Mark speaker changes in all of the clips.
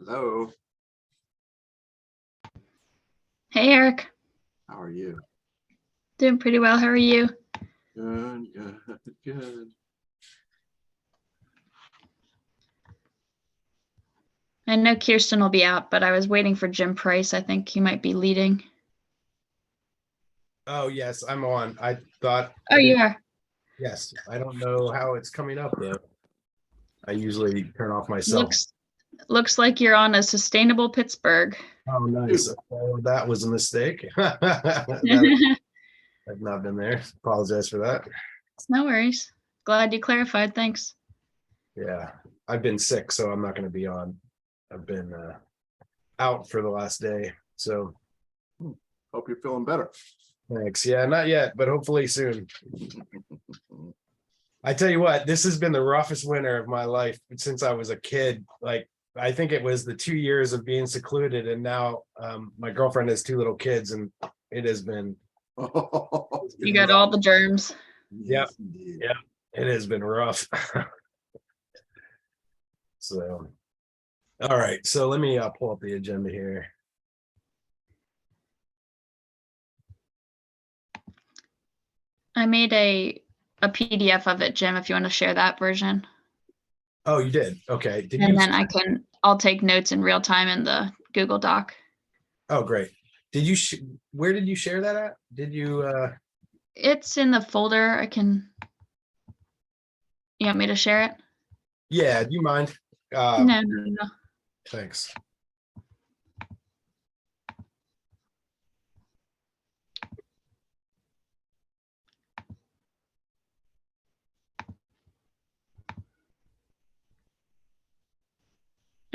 Speaker 1: Hello,
Speaker 2: Hey, Eric.
Speaker 1: how are you?
Speaker 2: Doing pretty well. How are you?
Speaker 1: Good, good, good.
Speaker 2: I know Kirsten will be out, but I was waiting for Jim Price. I think he might be leading.
Speaker 3: Oh, yes, I'm on. I thought.
Speaker 2: Oh, you are?
Speaker 3: Yes, I don't know how it's coming up though. I usually turn off myself.
Speaker 2: Looks like you're on a sustainable Pittsburgh.
Speaker 3: Oh, nice. Oh, that was a mistake. I've not been there. Apologize for that.
Speaker 2: No worries. Glad you clarified. Thanks.
Speaker 3: Yeah, I've been sick, so I'm not going to be on. I've been out for the last day. So
Speaker 1: Hope you're feeling better.
Speaker 3: thanks. Yeah, not yet, but hopefully soon. I tell you what, this has been the roughest winter of my life since I was a kid. Like, I think it was the 2 years of being secluded, and now my girlfriend has 2 little kids, and it has been.
Speaker 2: You got all the germs.
Speaker 3: Yep. Yeah, it has been rough. So, all right. So let me pull up the agenda here.
Speaker 2: I made a PDF of it, Jim, if you want to share that version.
Speaker 3: Oh, you did? Okay. Did
Speaker 2: and
Speaker 3: you?
Speaker 2: then I'll take notes in real time in the Google Doc.
Speaker 3: Oh, great. Did you, where did you share that at? Did you?
Speaker 2: It's in the folder. You want me to share it?
Speaker 3: Yeah, do you mind?
Speaker 2: No.
Speaker 3: Thanks.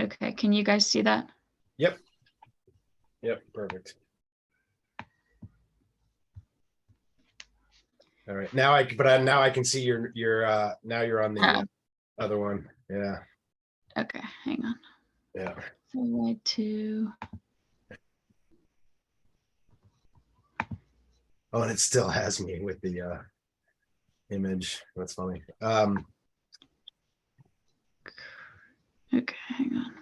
Speaker 2: Okay, can you guys see that?
Speaker 3: Yep. Perfect. All right, now I can see your now you're on the other one. Yeah.
Speaker 2: Okay, hang on.
Speaker 3: Yeah.
Speaker 2: Forward to.
Speaker 3: Oh, and it still has me with the image. That's funny.
Speaker 2: Okay, hang on.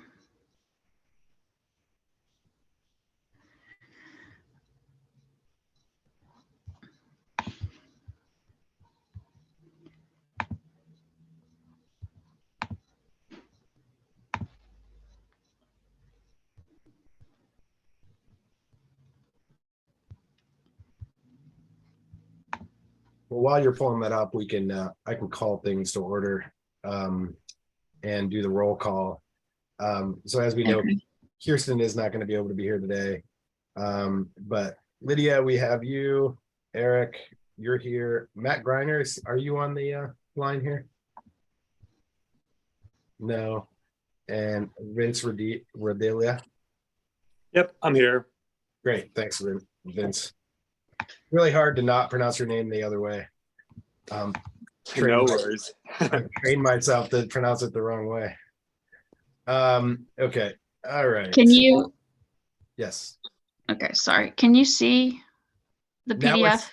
Speaker 3: Well, while you're pulling that up, we can I can call things to order and do the roll call. So as we know,
Speaker 2: Okay.
Speaker 3: Kirsten is not going to be able to be here today. But Lydia, we have you. Eric, you're here. Matt Griner, are you on the line here? No. And Vince Rodelia.
Speaker 4: Yep, I'm here.
Speaker 3: Great, thanks, Vince. Really hard to not pronounce your name the other way.
Speaker 4: No worries.
Speaker 3: I trained myself to pronounce it the wrong way. Okay, all right.
Speaker 2: Can you?
Speaker 3: Yes.
Speaker 2: Okay, sorry. Can you see the PDF?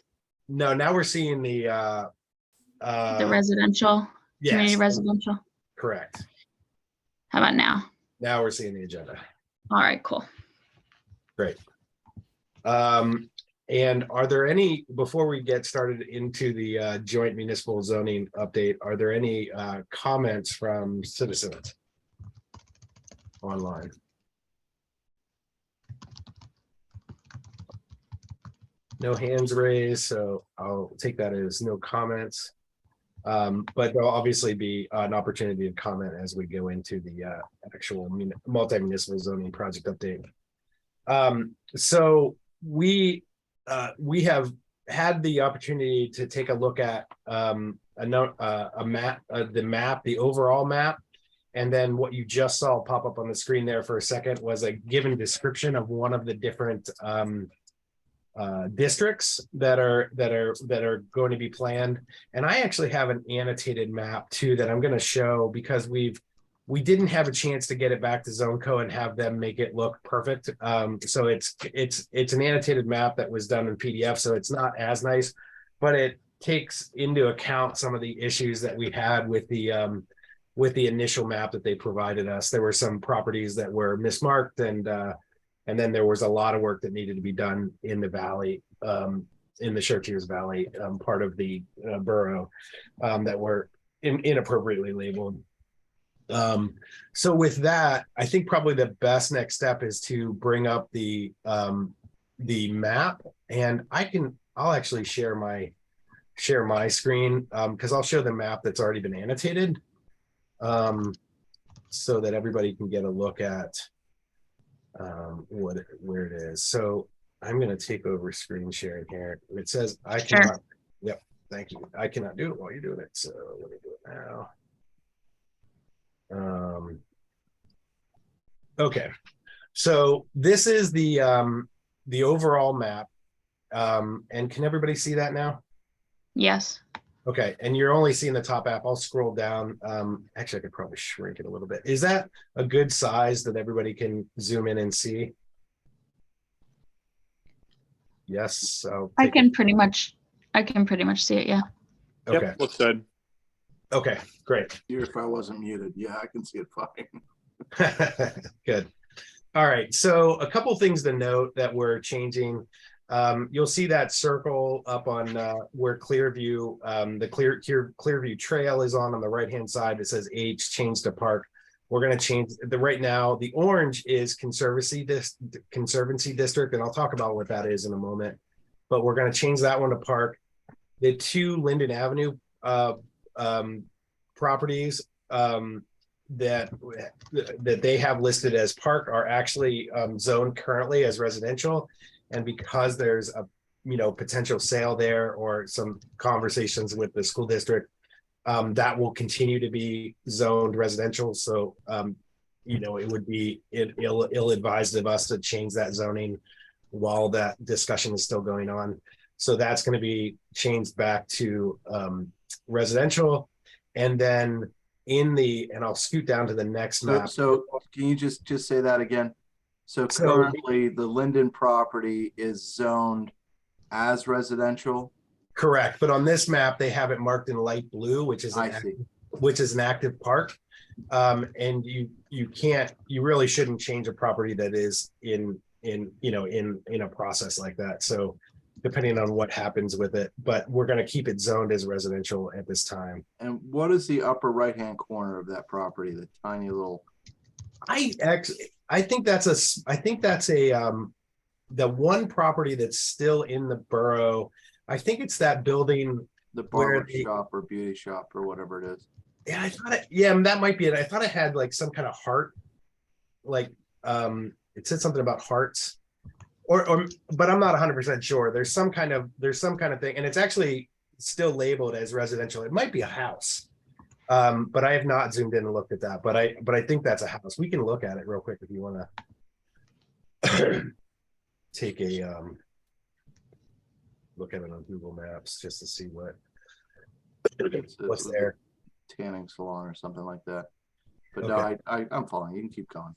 Speaker 3: No, now we're seeing the
Speaker 2: residential,
Speaker 3: yes,
Speaker 2: community residential.
Speaker 3: Correct.
Speaker 2: How about now?
Speaker 3: Now we're seeing the agenda.
Speaker 2: All right, cool.
Speaker 3: Great. And are there any, before we get started into the joint municipal zoning update, are there any comments from citizens online? No hands raised, so I'll take that as no comments. But there'll obviously be an opportunity to comment as we go into the actual multi-municipal zoning project update. So we have had the opportunity to take a look at a map, the overall map, and then what you just saw pop up on the screen there for a second was a given description of one of the different districts that are going to be planned. And I actually have an annotated map too that I'm going to show because we didn't have a chance to get it back to ZoneCo and have them make it look perfect. So it's an annotated map that was done in PDF, so it's not as nice, but it takes into account some of the issues that we had with the with the initial map that they provided us. There were some properties that were mismarked, and then there was a lot of work that needed to be done in the valley, in the Chartiers Valley, part of the borough, that were inappropriately labeled. So with that, I think probably the best next step is to bring up the map, and I'll actually share my screen, because I'll show the map that's already been annotated, so that everybody can get a look at where it is. So I'm going to take over screen sharing here. It says I
Speaker 2: Sure.
Speaker 3: cannot. Yep, thank you. I cannot do it while you're doing it. So let me do it now. Okay, so this is the overall map, and can everybody see that now?
Speaker 2: Yes.
Speaker 3: Okay, and you're only seeing the top app. I'll scroll down. Actually, I could probably shrink it a little bit. Is that a good size that everybody can zoom in and see? Yes.
Speaker 2: I can pretty much see it. Yeah.
Speaker 3: Okay.
Speaker 4: Yep, looks good.
Speaker 3: Okay, great.
Speaker 1: Here, if I wasn't muted, yeah, I can see it fine.
Speaker 3: Good. All right, so a couple things to note that we're changing. You'll see that circle up on where Clearview, the Clearview Trail is on the right-hand side. That says H, change to park. We're going to change right now. The orange is Conservancy District, and I'll talk about what that is in a moment. But we're going to change that one to park. The two Linden Avenue properties that they have listed as park are actually zoned currently as residential, and because there's a potential sale there or some conversations with the school district, that will continue to be zoned residential. So it would be ill-advised of us to change that zoning while that discussion is still going on. So that's going to be changed back to residential. And then and I'll scoot down to the next map.
Speaker 1: So can you just say that again? So currently the Linden property is zoned as residential.
Speaker 3: Correct, but on this map they have it marked in light blue, which is an active park. And you really shouldn't change a property that is in a process like that. So depending on what happens with it, but we're going to keep it zoned as residential at this time.
Speaker 1: And what is the upper right-hand corner of that property? The tiny little.
Speaker 3: I think that's the one property that's still in the borough. I think it's that building,
Speaker 1: The barber shop or beauty shop or whatever it is.
Speaker 3: Yeah, I thought that might be it. I thought it had like some kind of heart, like it said something about hearts. But I'm not 100% sure. There's some kind of thing, and it's actually still labeled as residential. It might be a house, but I have not zoomed in and looked at that. But I think that's a house. We can look at it real quick if you want to take a look at it on Google Maps just to see what's there.
Speaker 1: Tanning salon or something like that. But
Speaker 3: okay.
Speaker 1: No, I'm following. You can keep going.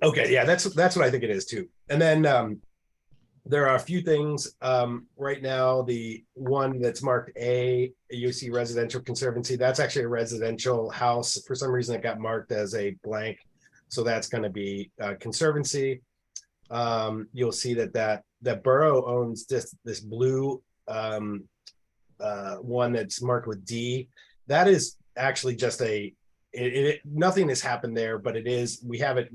Speaker 3: Okay, yeah, that's what I think it is too. And then there are a few things right now. The one that's marked A, you see Residential Conservancy. That's actually a residential house. For some reason, it got marked as a blank, so that's going to be Conservancy. You'll see that Borough owns this blue one that's marked with D. That is actually just nothing has happened there, but we have it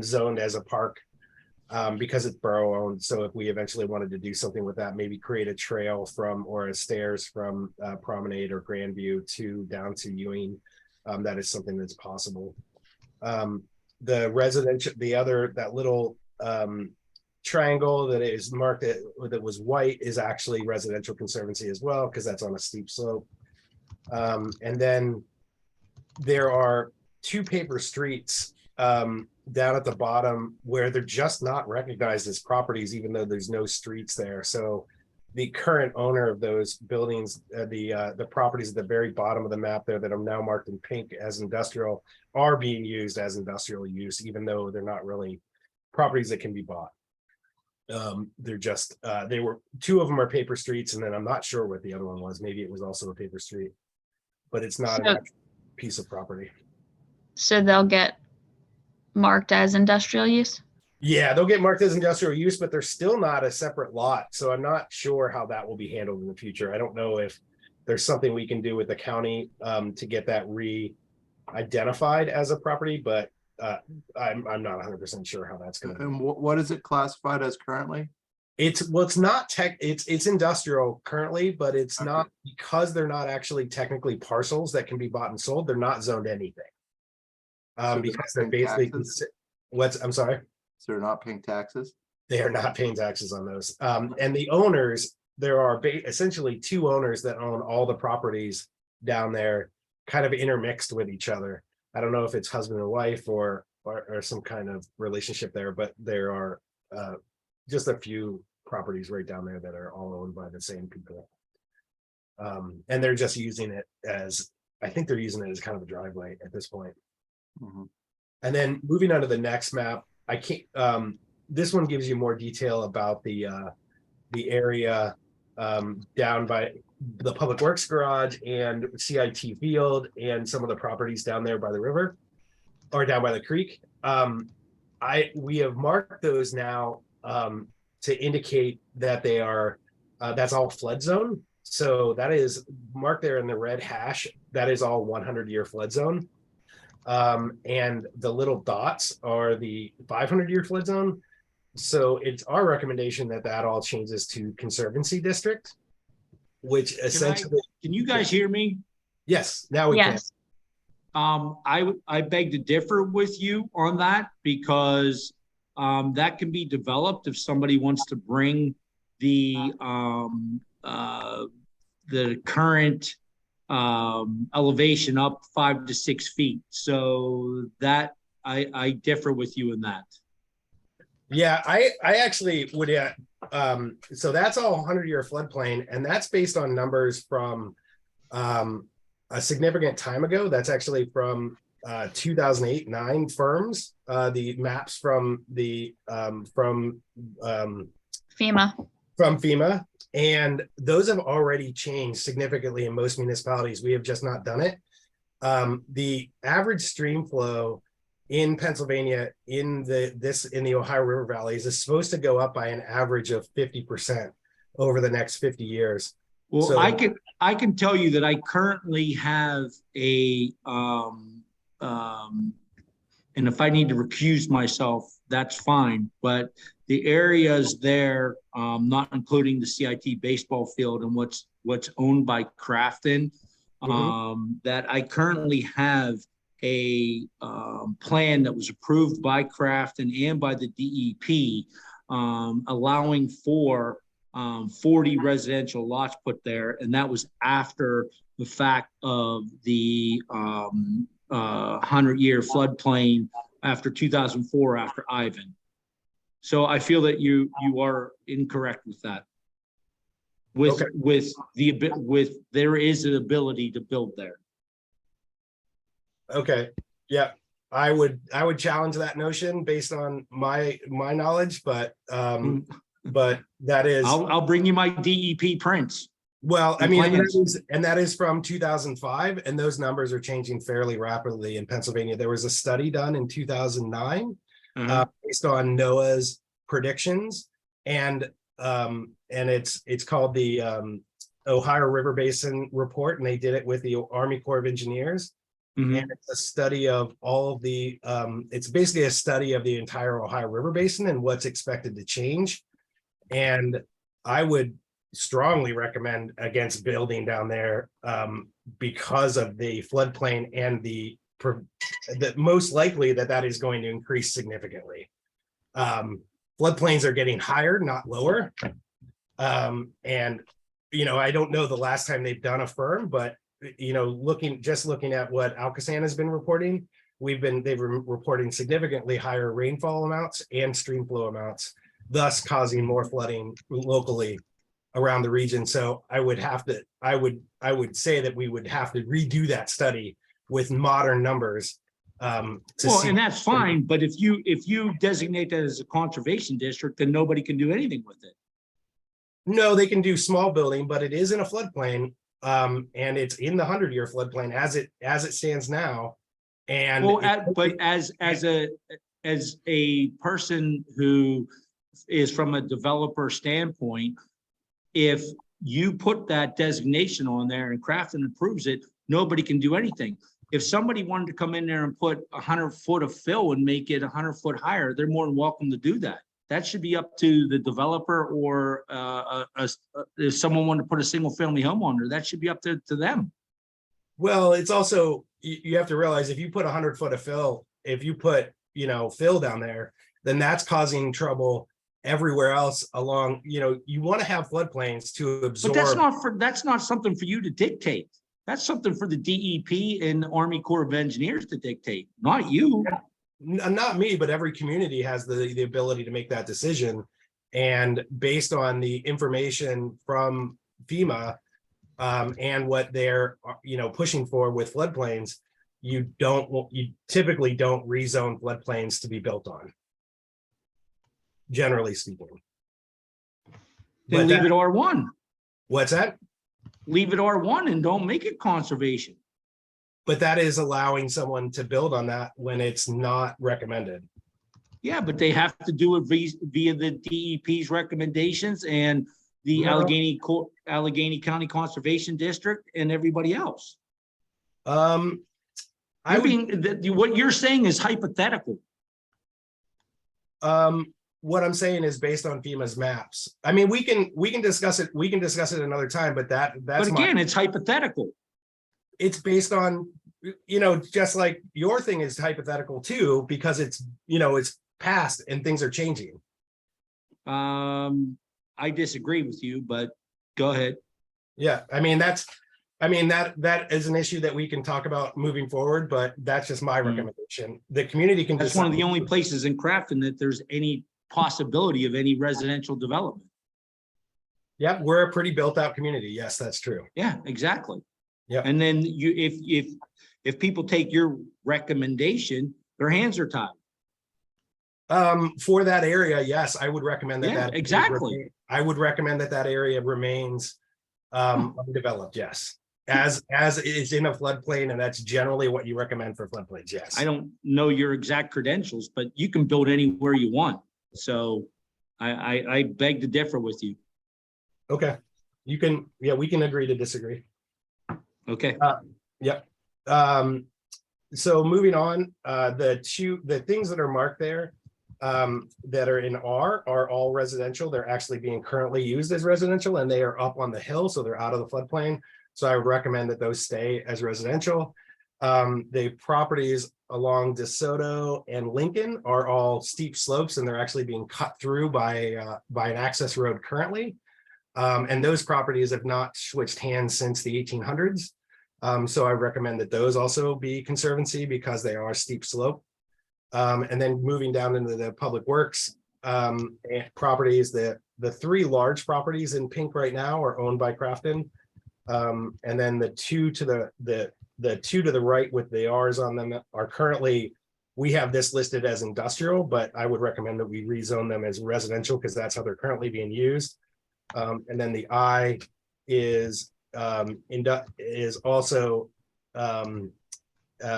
Speaker 3: zoned as a park because it's borough owned. So if we eventually wanted to do something with that, maybe create a trail or a stairs from Promenade or Grandview down to Ewing, that is something that's possible. The residential, that little triangle that is marked that was white is actually Residential Conservancy as well, because that's on a steep slope. And then there are two paper streets down at the bottom where they're just not recognized as properties, even though there's no streets there. So the current owner of those buildings, the properties at the very bottom of the map there that are now marked in pink as industrial, are being used as industrial use, even though they're not really properties that can be bought. They're just two of them are paper streets, and then I'm not sure what the other one was. Maybe it was also a paper street, but it's not an actual piece of property.
Speaker 2: So they'll get marked as industrial use?
Speaker 3: Yeah, they'll get marked as industrial use, but they're still not a separate lot. So I'm not sure how that will be handled in the future. I don't know if there's something we can do with the county to get that re-identified as a property, but I'm not 100% sure how that's going to be.
Speaker 1: And what is it classified as currently?
Speaker 3: It's not it's industrial currently, but it's
Speaker 1: Okay.
Speaker 3: not, because they're not actually technically parcels that can be bought and sold. They're not zoned anything.
Speaker 1: So
Speaker 3: Because
Speaker 1: they're
Speaker 3: they're
Speaker 1: paying
Speaker 3: basically
Speaker 1: taxes?
Speaker 3: I'm sorry.
Speaker 1: So they're not paying taxes?
Speaker 3: They are not paying taxes on those. And the owners, there are essentially two owners that own all the properties down there, kind of intermixed with each other. I don't know if it's husband and wife or some kind of relationship there, but there are just a few properties right down there that are all owned by the same people. And they're just using it as, I think they're using it as kind of a driveway at this point.
Speaker 1: Mhm.
Speaker 3: And then moving on to the next map, I can't, this one gives you more detail about the area down by the Public Works Garage and CIT Field and some of the properties down there by the river or down by the creek. We have marked those now to indicate that they are, that's all flood zone. So that is marked there in the red hash. That is all 100-year flood zone. And the little dots are the 500-year flood zone. So it's our recommendation that that all changes to Conservancy District, which essentially,
Speaker 5: Can you guys hear me?
Speaker 3: yes, now we
Speaker 2: Yes.
Speaker 5: I beg to differ with you on that because that can be developed if somebody wants to bring the current elevation up 5 to 6 feet. So that I differ with you in that.
Speaker 3: Yeah, I actually would. So that's all 100-year floodplain, and that's based on numbers from a significant time ago. That's actually from 2008-9 firms. The maps from the FEMA, and those have already changed significantly in most municipalities. We have just not done it. The average stream flow in Pennsylvania in the Ohio River valleys is supposed to go up by an average of 50% over the next 50 years.
Speaker 5: Well,
Speaker 3: So-
Speaker 5: I can tell you that I currently have a and if I need to recuse myself, that's fine. But the areas there, not including the CIT baseball field and what's owned by Crafton, that I currently have a plan that was approved by Crafton and by the DEP, allowing for 40 residential lots put there, and that was after the fact of the 100-year floodplain after 2004, after Ivan. So I feel that you are incorrect with that. With there is an ability to build there.
Speaker 3: Okay, yeah, I would challenge that notion based on my knowledge, but that is,
Speaker 5: I'll bring you my DEP prints.
Speaker 3: well, I
Speaker 5: and
Speaker 3: mean,
Speaker 5: plans.
Speaker 3: that is from 2005, and those numbers are changing fairly rapidly in Pennsylvania. There was a study done in 2009 based on NOAA's predictions, and it's called the Ohio River Basin Report, and they did it with the Army Corps of Engineers. And it's a study of all of the, it's basically a study of the entire Ohio River Basin and what's expected to change. And I would strongly recommend against building down there because of the floodplain and the most likely that is going to increase significantly. Floodplains are getting higher, not lower. And, I don't know the last time they've done a firm, but looking at what Alcosan has been reporting, they've been reporting significantly higher rainfall amounts and stream flow amounts, thus causing more flooding locally around the region. So I would say that we would have to redo that study with modern numbers. And
Speaker 5: that's fine, but if you designate that as a conservation district, then nobody can do anything with it.
Speaker 3: No, they can do small building, but it is in a floodplain. And it's in the 100-year floodplain as it stands now. And
Speaker 5: Well, but as a person who is from a developer standpoint, if you put that designation on there and Crafton approves it, nobody can do anything. If somebody wanted to come in there and put 100 foot of fill and make it 100 foot higher, they're more than welcome to do that. That should be up to the developer, or if someone wanted to put a single family home on there, that should be up to them.
Speaker 3: well, it's also, you have to realize if you put 100 foot of fill, if you put, fill down there, then that's causing trouble everywhere else along, you want to have floodplains to absorb.
Speaker 5: But that's not something for you to dictate. That's something for the DEP and the Army Corps of Engineers to dictate, not you.
Speaker 3: Not me, but every community has the ability to make that decision. And based on the information from FEMA and what they're, pushing for with floodplains, you typically don't rezone floodplains to be built on, generally speaking.
Speaker 5: Then leave it R1.
Speaker 3: What's that?
Speaker 5: Leave it R1 and don't make it conservation.
Speaker 3: But that is allowing someone to build on that when it's not recommended.
Speaker 5: Yeah, but they have to do it via the DEP's recommendations and the
Speaker 3: No.
Speaker 5: Allegheny County Conservation District and everybody else.
Speaker 3: What
Speaker 5: You're saying is hypothetical.
Speaker 3: What I'm saying is based on FEMA's maps. I mean, we can discuss it. We can discuss it another time, but that's
Speaker 5: But again, it's hypothetical.
Speaker 3: it's based on, just like your thing is hypothetical too, because it's past and things are changing.
Speaker 5: I disagree with you, but go ahead.
Speaker 3: Yeah, that is an issue that we can talk about moving forward, but that's just my recommendation. The community can.
Speaker 5: That's one of the only places in Crafton that there's any possibility of any residential development.
Speaker 3: Yeah, we're a pretty built out community. Yes, that's true.
Speaker 5: Yeah, exactly.
Speaker 3: Yeah.
Speaker 5: And then if people take your recommendation, their hands are tied.
Speaker 3: For that area, yes, I would recommend that.
Speaker 5: Yeah, exactly.
Speaker 3: I would recommend that area remains undeveloped. Yes, as is in a floodplain, and that's generally what you recommend for floodplains. Yes.
Speaker 5: I don't know your exact credentials, but you can build anywhere you want. So I beg to differ with you.
Speaker 3: Okay, you can. Yeah, we can agree to disagree.
Speaker 5: Okay.
Speaker 3: Yep. So moving on, the things that are marked there that are in R are all residential. They're actually being currently used as residential, and they are up on the hill, so they're out of the floodplain. So I would recommend that those stay as residential. The properties along DeSoto and Lincoln are all steep slopes, and they're actually being cut through by an access road currently. And those properties have not switched hands since the 1800s. So I recommend that those also be conservancy because they are steep slope. And then moving down into the public works properties, the three large properties in pink right now are owned by Crafton. And then the two to the right with the R's on them are currently, we have this listed as industrial, but I would recommend that we rezone them as residential because that's how they're currently being used. And then the I is also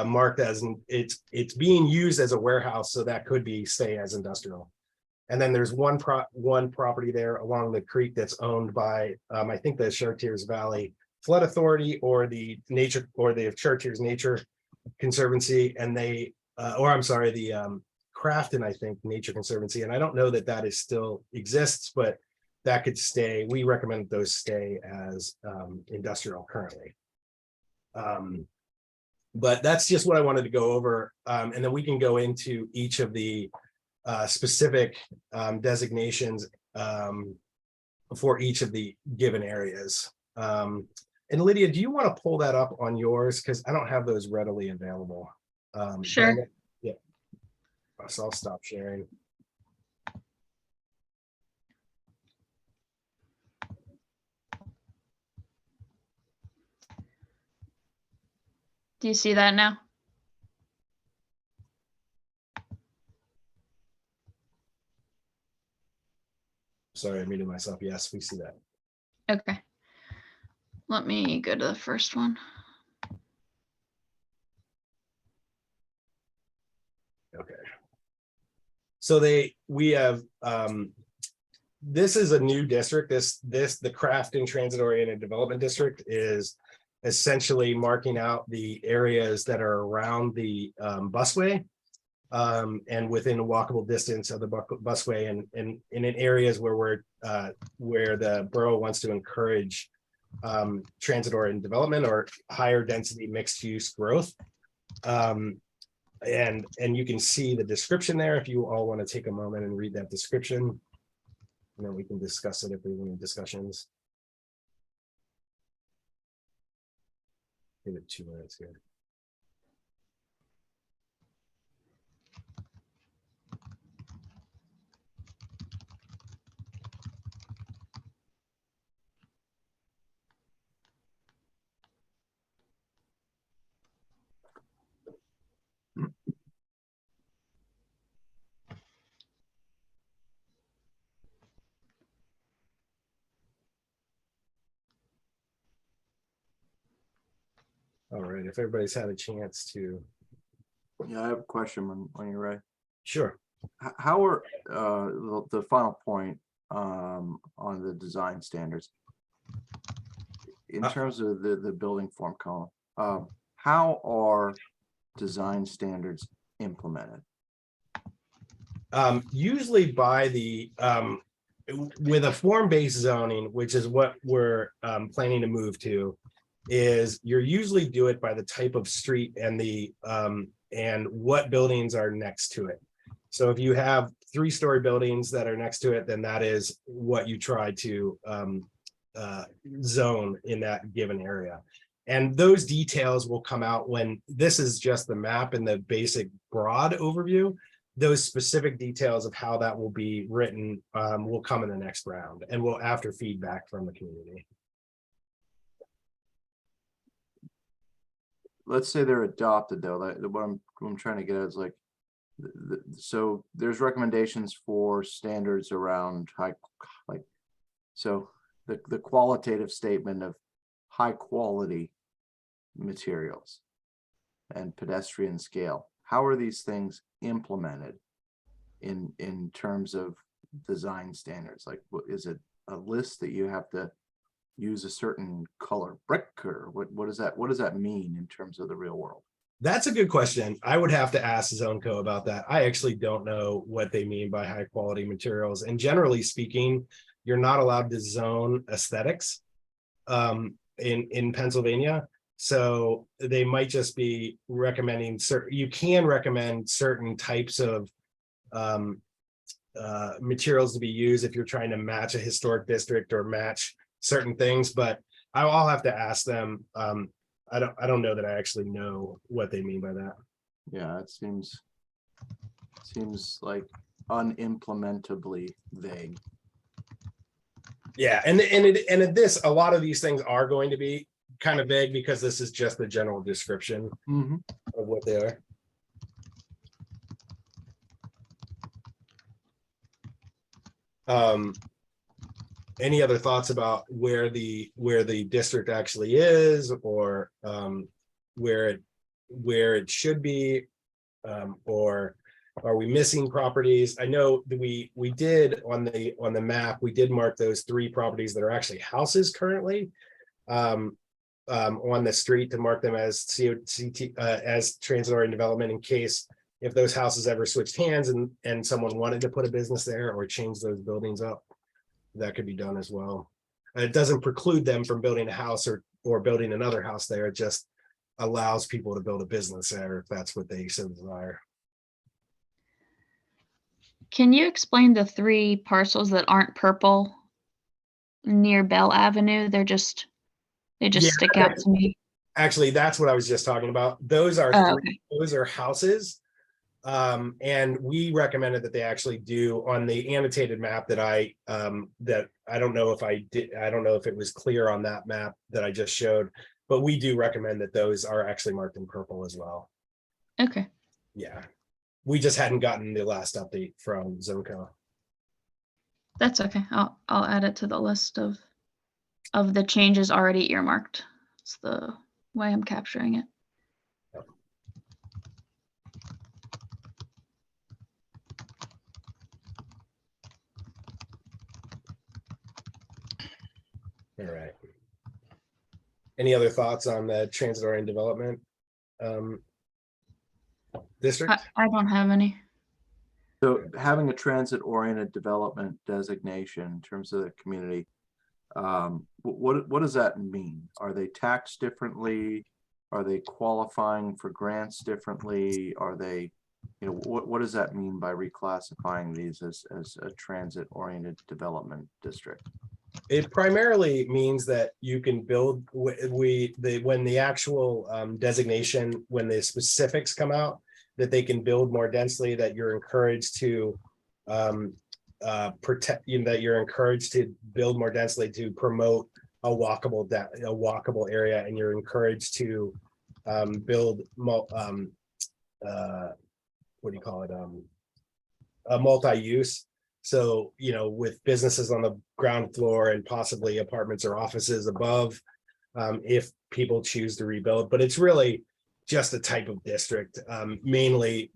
Speaker 3: marked as it's being used as a warehouse, so that could be stay as industrial. And then there's one property there along the creek that's owned by I think the Chartiers Valley Flood Authority or the Chartiers Nature Conservancy, and the Crafton, I think, Nature Conservancy, and I don't know that is still exists, but that could stay. We recommend those stay as industrial currently. But that's just what I wanted to go over. And then we can go into each of the specific designations for each of the given areas. And Lydia, do you want to pull that up on yours? Because I don't have those readily available.
Speaker 2: Sure.
Speaker 3: Yeah. So I'll stop sharing.
Speaker 2: Do you see that now?
Speaker 3: Sorry, I muted myself. Yes, we see that.
Speaker 2: Okay. Let me go to the first one.
Speaker 3: So we have, this is a new district. The Crafton Transit Oriented Development District is essentially marking out the areas that are around the busway and within a walkable distance of the busway, and in areas where the borough wants to encourage transit oriented development or higher density mixed use growth. And you can see the description there if you all want to take a moment and read that description, and then we can discuss it if we want discussions. Give it 2 minutes here. All right, if everybody's had a chance to.
Speaker 1: Yeah, I have a question when you're ready.
Speaker 3: Sure.
Speaker 1: How are the final point on the design standards in terms of the building form column? How are design standards implemented?
Speaker 3: Usually by the with a form-based zoning, which is what we're planning to move to, is you're usually do it by the type of street and the and what buildings are next to it. So if you have 3-story buildings that are next to it, then that is what you try to zone in that given area. And those details will come out when this is just the map and the basic broad overview. Those specific details of how that will be written will come in the next round, and will after feedback from the community.
Speaker 1: Let's say they're adopted though. What I'm trying to get at is like, so there's recommendations for standards around so the qualitative statement of high quality materials and pedestrian scale. How are these things implemented in terms of design standards? Like, what is it, a list that you have to use a certain color brick, or what does that mean in terms of the real world?
Speaker 3: That's a good question. I would have to ask ZoneCo about that. I actually don't know what they mean by high quality materials. And generally speaking, you're not allowed to zone aesthetics in Pennsylvania. So they might just be recommending certain, you can recommend certain types of materials to be used if you're trying to match a historic district or match certain things, but I'll have to ask them. I don't know that I actually know what they mean by that.
Speaker 1: Yeah, it seems like unimplementably vague.
Speaker 3: Yeah, and this, a lot of these things are going to be kind of vague because this is just the general description of what they are. Any other thoughts about where the district actually is, or where it should be, or are we missing properties? I know that we did on the map, we did mark those 3 properties that are actually houses currently on the street, to mark them as as transit-oriented development, in case if those houses ever switched hands and someone wanted to put a business there or change those buildings up. That could be done as well. It doesn't preclude them from building a house or building another house there. It just allows people to build a business there if that's what they so desire.
Speaker 2: Can you explain the 3 parcels that aren't purple near Bell Avenue? They just stick out to me.
Speaker 3: Actually, that's what I was just talking about. Those are those are houses. And we recommended that they actually do on the annotated map that I don't know if it was clear on that map that I just showed, but we do recommend that those are actually marked in purple as well.
Speaker 2: Okay.
Speaker 3: Yeah, we just hadn't gotten the last update from ZoneCo.
Speaker 2: That's okay. I'll add it to the list of the changes already earmarked. It's the way I'm capturing it.
Speaker 3: All right. Any other thoughts on the transit-oriented development district?
Speaker 2: I don't have any.
Speaker 1: So having a transit-oriented development designation in terms of the community, what does that mean? Are they taxed differently? Are they qualifying for grants differently? Are they, what does that mean by reclassifying these as a transit-oriented development district?
Speaker 3: It primarily means that you can build when the actual designation, when the specifics come out, that they can build more densely, that you're encouraged to protect, that you're encouraged to build more densely to promote a walkable area, and you're encouraged to build what do you call it, a multi-use. So, with businesses on the ground floor and possibly apartments or offices above, if people choose to rebuild. But it's really just a type of district, mainly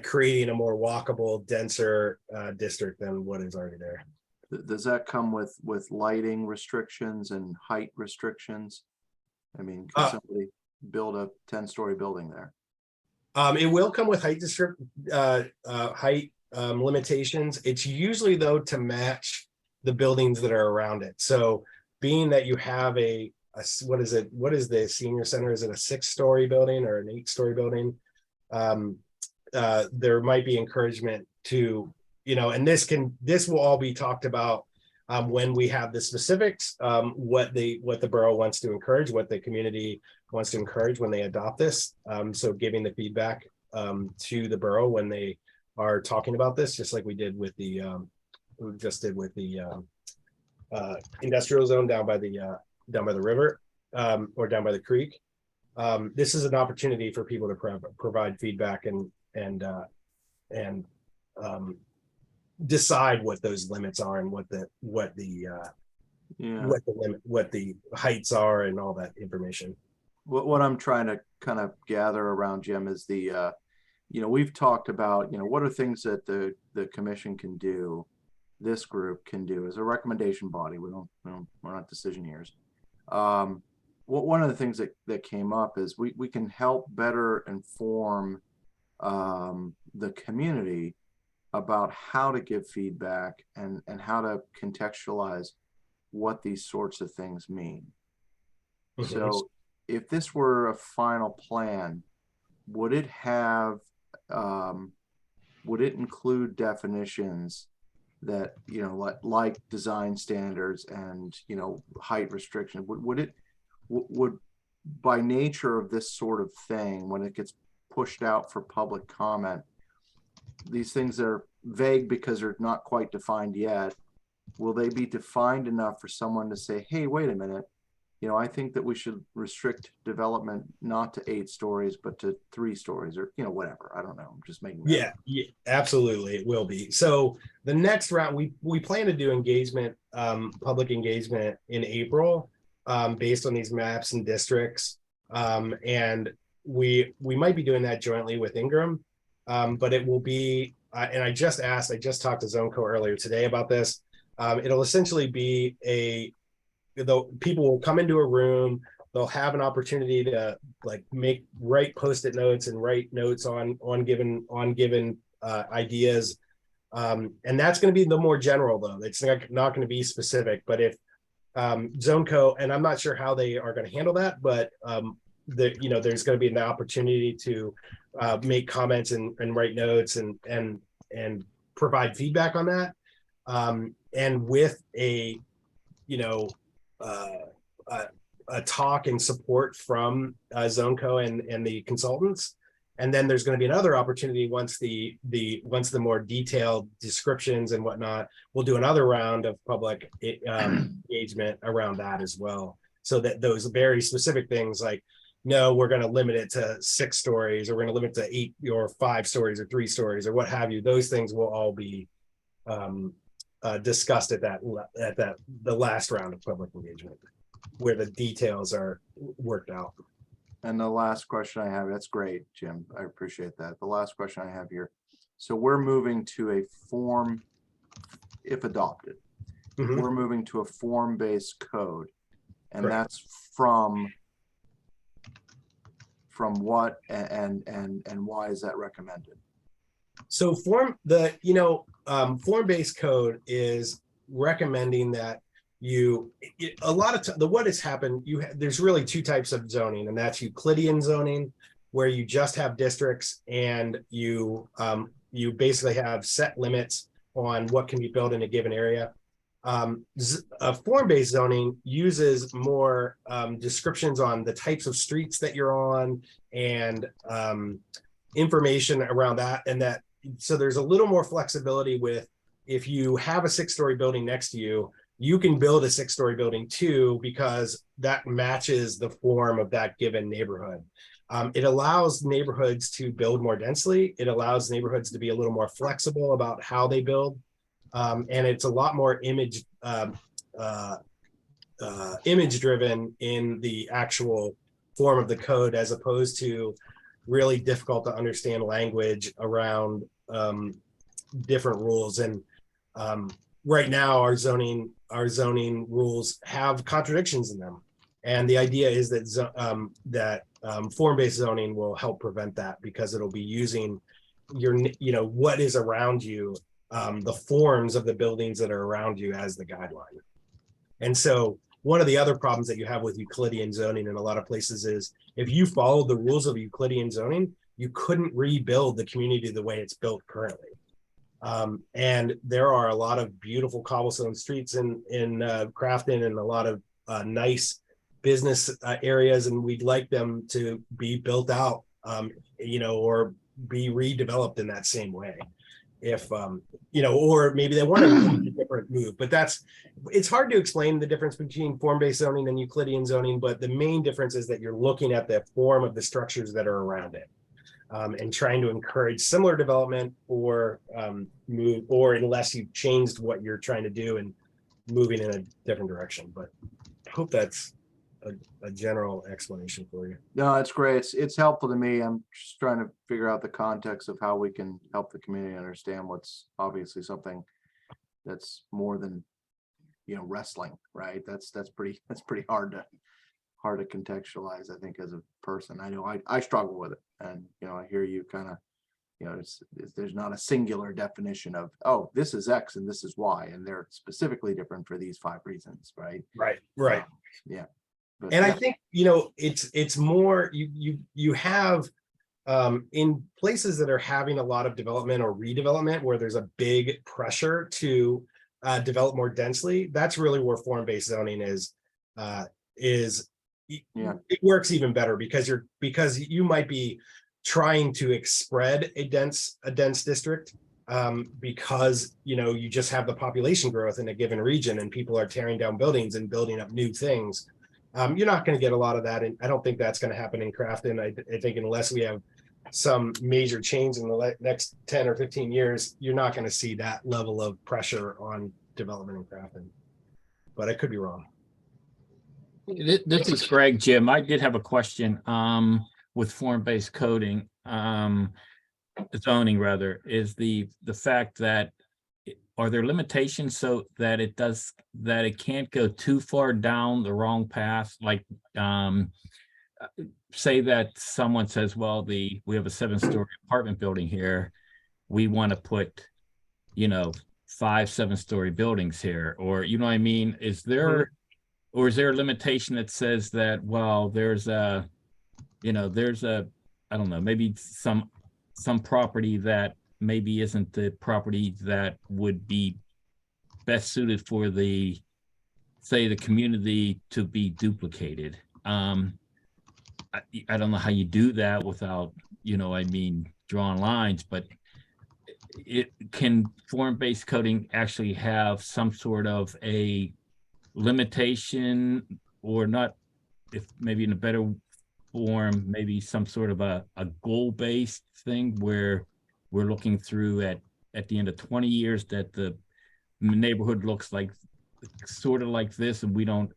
Speaker 3: creating a more walkable, denser district than what is already there.
Speaker 1: Does that come with lighting restrictions and height restrictions? I mean, can somebody build a 10-story building there?
Speaker 3: It will come with height limitations. It's usually, though, to match the buildings that are around it. So being that you have what is the senior center? Is it a 6-story building or an 8-story building? There might be encouragement to, and this will all be talked about when we have the specifics, what the borough wants to encourage, what the community wants to encourage when they adopt this. So giving the feedback to the borough when they are talking about this, just like we did with the industrial zone down by the river, or down by the creek. This is an opportunity for people to provide feedback and decide what those limits are and what the heights are and all that information.
Speaker 1: What I'm trying to kind of gather around, Jim, is the we've talked about, what are things that the commission can do, this group can do as a recommendation body. We're not decisionaires. One of the things that came up is we can help better inform the community about how to give feedback and how to contextualize what these sorts of things mean. Mm-hmm. So if this were a final plan, would it have would it include definitions that like design standards and height restriction? Would by nature of this sort of thing, when it gets pushed out for public comment, these things are vague because they're not quite defined yet, will they be defined enough for someone to say, hey, wait a minute, I think that we should restrict development not to 8 stories, but to 3 stories, or, whatever. I don't know. I'm just making that up.
Speaker 3: Yeah, absolutely. It will be. So the next round, we plan to do engagement, public engagement in April, based on these maps and districts. And we might be doing that jointly with Ingram, but it will be, and I just talked to ZoneCo earlier today about this. It'll essentially be people will come into a room, they'll have an opportunity to write post-it notes and write notes on given ideas. And that's going to be the more general, though. It's not going to be specific, but if ZoneCo, and I'm not sure how they are going to handle that, but there's going to be an opportunity to make comments and write notes and provide feedback on that. And with a talk and support from ZoneCo and the consultants. And then there's going to be another opportunity once the more detailed descriptions and whatnot, we'll do another round of public engagement around that as well. So that those very specific things like, no, we're going to limit it to 6 stories, or we're going to limit it to 8 or 5 stories or 3 stories or what have you. Those things will all be discussed at the last round of public engagement, where the details are worked out.
Speaker 1: And the last question I have, that's great, Jim. I appreciate that. The last question I have here. So we're moving to a form, if adopted,
Speaker 3: Mhm.
Speaker 1: we're moving to a form-based code. And
Speaker 3: Correct.
Speaker 1: that's from what and why is that recommended?
Speaker 3: So form-based code is recommending that a lot of what has happened, there's really two types of zoning, and that's Euclidean zoning, where you just have districts and you basically have set limits on what can be built in a given area. Form-based zoning uses more descriptions on the types of streets that you're on and information around that, so there's a little more flexibility with, if you have a 6-story building next to you, you can build a 6-story building too, because that matches the form of that given neighborhood. It allows neighborhoods to build more densely. It allows neighborhoods to be a little more flexible about how they build. And it's a lot more image driven in the actual form of the code, as opposed to really difficult to understand language around different rules. And right now our zoning rules have contradictions in them. And the idea is that form-based zoning will help prevent that, because it'll be using what is around you, the forms of the buildings that are around you as the guideline. And so one of the other problems that you have with Euclidean zoning in a lot of places is, if you follow the rules of Euclidean zoning, you couldn't rebuild the community the way it's built currently. And there are a lot of beautiful cobblestone streets in Crafton, and a lot of nice business areas, and we'd like them to be built out, or be redeveloped in that same way. If or maybe they want to make a different move, but it's hard to explain the difference between form-based zoning and Euclidean zoning. But the main difference is that you're looking at the form of the structures that are around it, and trying to encourage similar development, or move, or unless you've changed what you're trying to do and moving in a different direction. But I hope that's a general explanation for you.
Speaker 1: No, it's great. It's helpful to me. I'm just trying to figure out the context of how we can help the community understand what's obviously something that's more than, wrestling, right? That's pretty hard to contextualize, I think, as a person. I know I struggle with it, and I hear you kind of, there's not a singular definition of, oh, this is X and this is Y, and they're specifically different for these 5 reasons, right?
Speaker 3: Right.
Speaker 1: Yeah. But
Speaker 3: And I think, it's more, you have in places that are having a lot of development or redevelopment, where there's a big pressure to develop more densely. That's really where form-based zoning is. It works even better, because you might be trying to spread a dense district, because you just have the population growth in a given region, and people are tearing down buildings and building up new things. You're not going to get a lot of that, and I don't think that's going to happen in Crafton. I think unless we have some major change in the next 10 or 15 years, you're not going to see that level of pressure on development in Crafton. But I could be wrong.
Speaker 6: This is Greg, Jim. I did have a question with form-based coding, zoning rather, is the fact that, are there limitations so that it can't go too far down the wrong path? Like, say that someone says, well, we have a 7-story apartment building here. We want to put, 5 7-story buildings here, or, what I mean? Is there, or is there a limitation that says that, well, there's a, I don't know, maybe some property that maybe isn't the property that would be best suited for the community to be duplicated. I don't know how you do that without, drawing lines, but it can form-based coding actually have some sort of a limitation, or not, if maybe in a better form, maybe some sort of a goal-based thing where we're looking through at the end of 20 years that the neighborhood looks like sort of like this, and we don't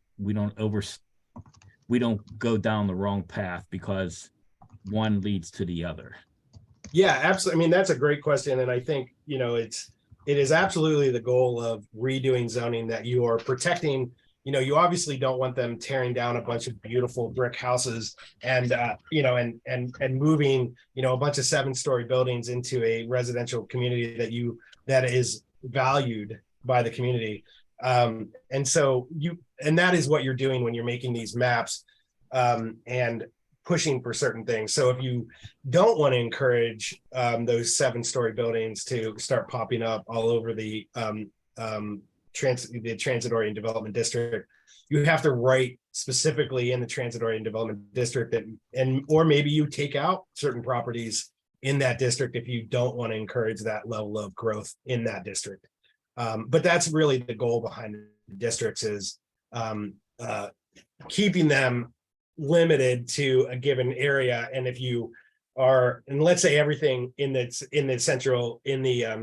Speaker 6: go down the wrong path because one leads to the other.
Speaker 3: Yeah, absolutely. I mean, that's a great question. And I think, it is absolutely the goal of redoing zoning that you are protecting. You know, you obviously don't want them tearing down a bunch of beautiful brick houses and, you know, and moving, you know, a bunch of 7-story buildings into a residential community that is valued by the community. And so that is what you're doing when you're making these maps, and pushing for certain things. So if you don't want to encourage those 7-story buildings to start popping up all over the transit-oriented development district, you have to write specifically in the transit-oriented development district that, or maybe you take out certain properties in that district if you don't want to encourage that level of growth in that district. But that's really the goal behind the districts, is keeping them limited to a given area. And if you are, and let's say everything in the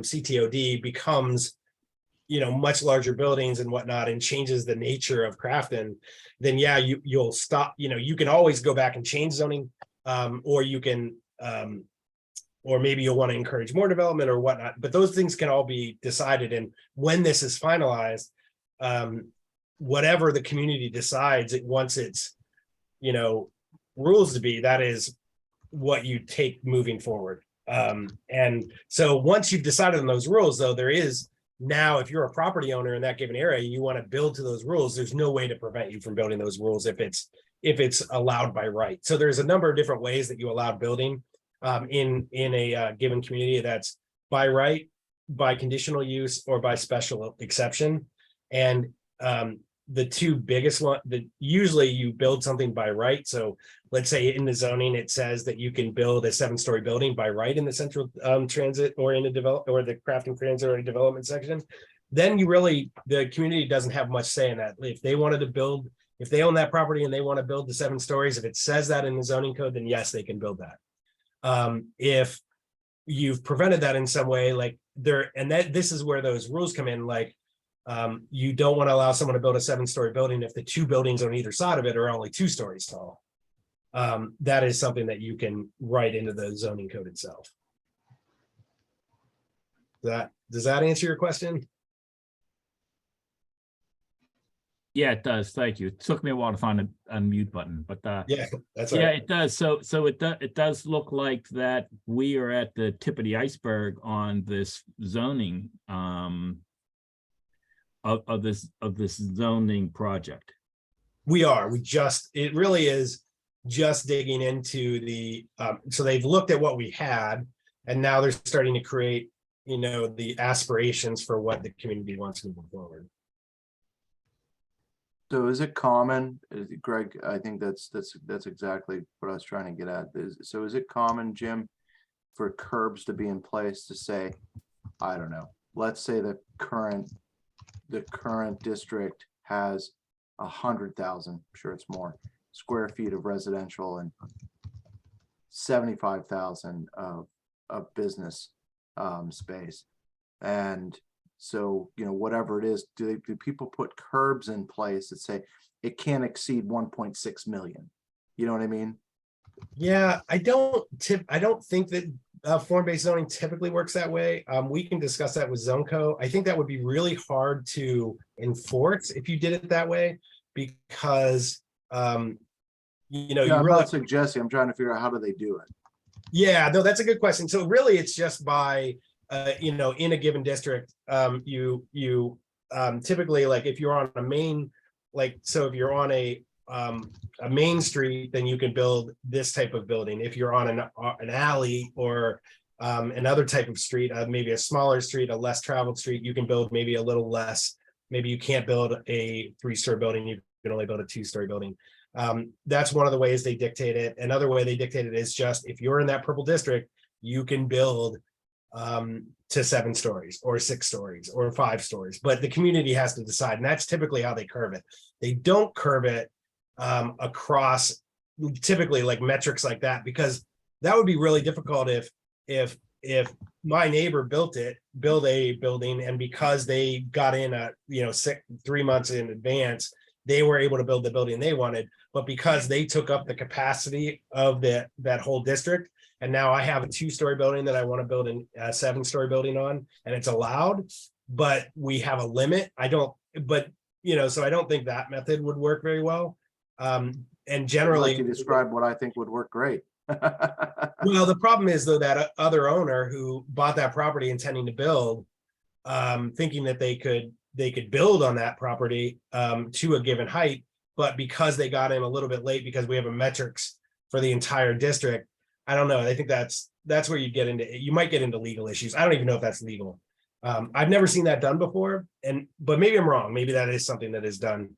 Speaker 3: CTOD becomes, you know, much larger buildings and whatnot, and changes the nature of Crafton, then yeah, you'll stop. You know, you can always go back and change zoning, or you can, or maybe you'll want to encourage more development or whatnot. But those things can all be decided, and when this is finalized, whatever the community decides, once it's, you know, rules to be, that is what you take moving forward. And so once you've decided on those rules, though, there is now, if you're a property owner in that given area, you want to build to those rules, there's no way to prevent you from building those rules if it's allowed by right. So there's a number of different ways that you allow building in a given community. That's by right, by conditional use, or by special exception. And the two biggest one, that usually you build something by right. So let's say in the zoning, it says that you can build a 7-story building by right in the central transit or in the the Crafton transit or development section. Then the community doesn't have much say in that. If they wanted to build, if they own that property and they want to build the 7 stories, if it says that in the zoning code, then yes, they can build that. If you've prevented that in some way, like this is where those rules come in, like, you don't want to allow someone to build a 7-story building if the 2 buildings on either side of it are only 2 stories tall. That is something that you can write into the zoning code itself. Does that answer your question?
Speaker 6: Yeah, it does. Thank you. It took me a while to find a mute button, but
Speaker 3: Yeah, that's
Speaker 6: yeah,
Speaker 3: right.
Speaker 6: it does. So it does look like that we are at the tip of the iceberg on this zoning of this zoning project. It really is just digging into the so they've looked at what we had, and now they're starting to create, you know, the aspirations for what the community wants to move forward.
Speaker 1: So is it common, Greg? I think that's exactly what I was trying to get at. So is it common, Jim, for curbs to be in place to say, I don't know, let's say the current district has 100,000, I'm sure it's more, square feet of residential and 75,000 of business space, and so, you know, whatever it is, do people put curbs in place that say it can't exceed 1.6 million? You know what I mean?
Speaker 3: Yeah, I don't think that form-based zoning typically works that way. We can discuss that with ZoneCo. I think that would be really hard to enforce if you did it that way, because you know,
Speaker 1: I'm not suggesting, I'm trying to figure out how do they do it.
Speaker 3: Yeah, no, that's a good question. So really it's just by you know, in a given district, you typically, like if you're on a main, like, so if you're on a main street, then you can build this type of building. If you're on an alley or another type of street, maybe a smaller street, a less traveled street, you can build maybe a little less. Maybe you can't build a 3-story building, you can only build a 2-story building. That's one of the ways they dictate it. Another way they dictate it is just, if you're in that purple district, you can build to 7 stories or 6 stories or 5 stories, but the community has to decide. And that's typically how they curve it. They don't curve it across typically like metrics like that, because that would be really difficult if my neighbor built a building, and because they got in 3 months in advance, they were able to build the building they wanted, but because they took up the capacity of that whole district, and now I have a 2-story building that I want to build a 7-story building on, and it's allowed, but we have a limit. So I don't think that method would work very well. And
Speaker 1: I'd
Speaker 3: generally,
Speaker 1: like to describe what I think would work great.
Speaker 3: well, the problem is though that other owner who bought that property intending to build, thinking that they could build on that property to a given height, but because they got in a little bit late because we have a metrics for the entire district, I don't know. I think that's where you might get into legal issues. I don't even know if that's legal. I've never seen that done before, but maybe I'm wrong. Maybe that is something that is done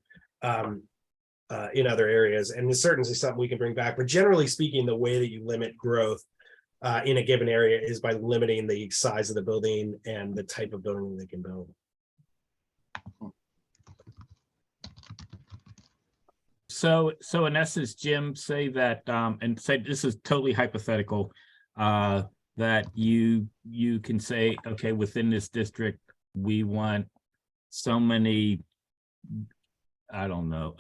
Speaker 3: in other areas, and it's certainly something we can bring back. But generally speaking, the way that you limit growth in a given area is by limiting the size of the building and the type of building they can build.
Speaker 6: So in essence, Jim, say that, and say this is totally hypothetical, that you can say, okay, within this district, we want so many, I don't know,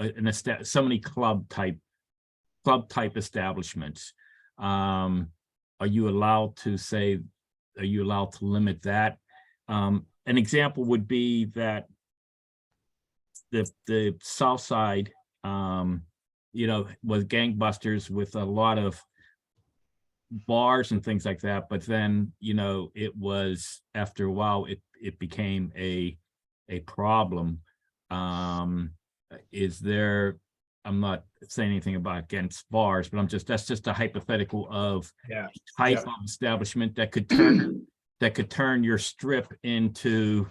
Speaker 6: so many club type establishments. Are you allowed to limit that? An example would be that the South Side, was gangbusters with a lot of bars and things like that, but then it was, after a while, it became a problem. Is there, I'm not saying anything about against bars, but that's just a hypothetical of type of establishment that could turn your strip into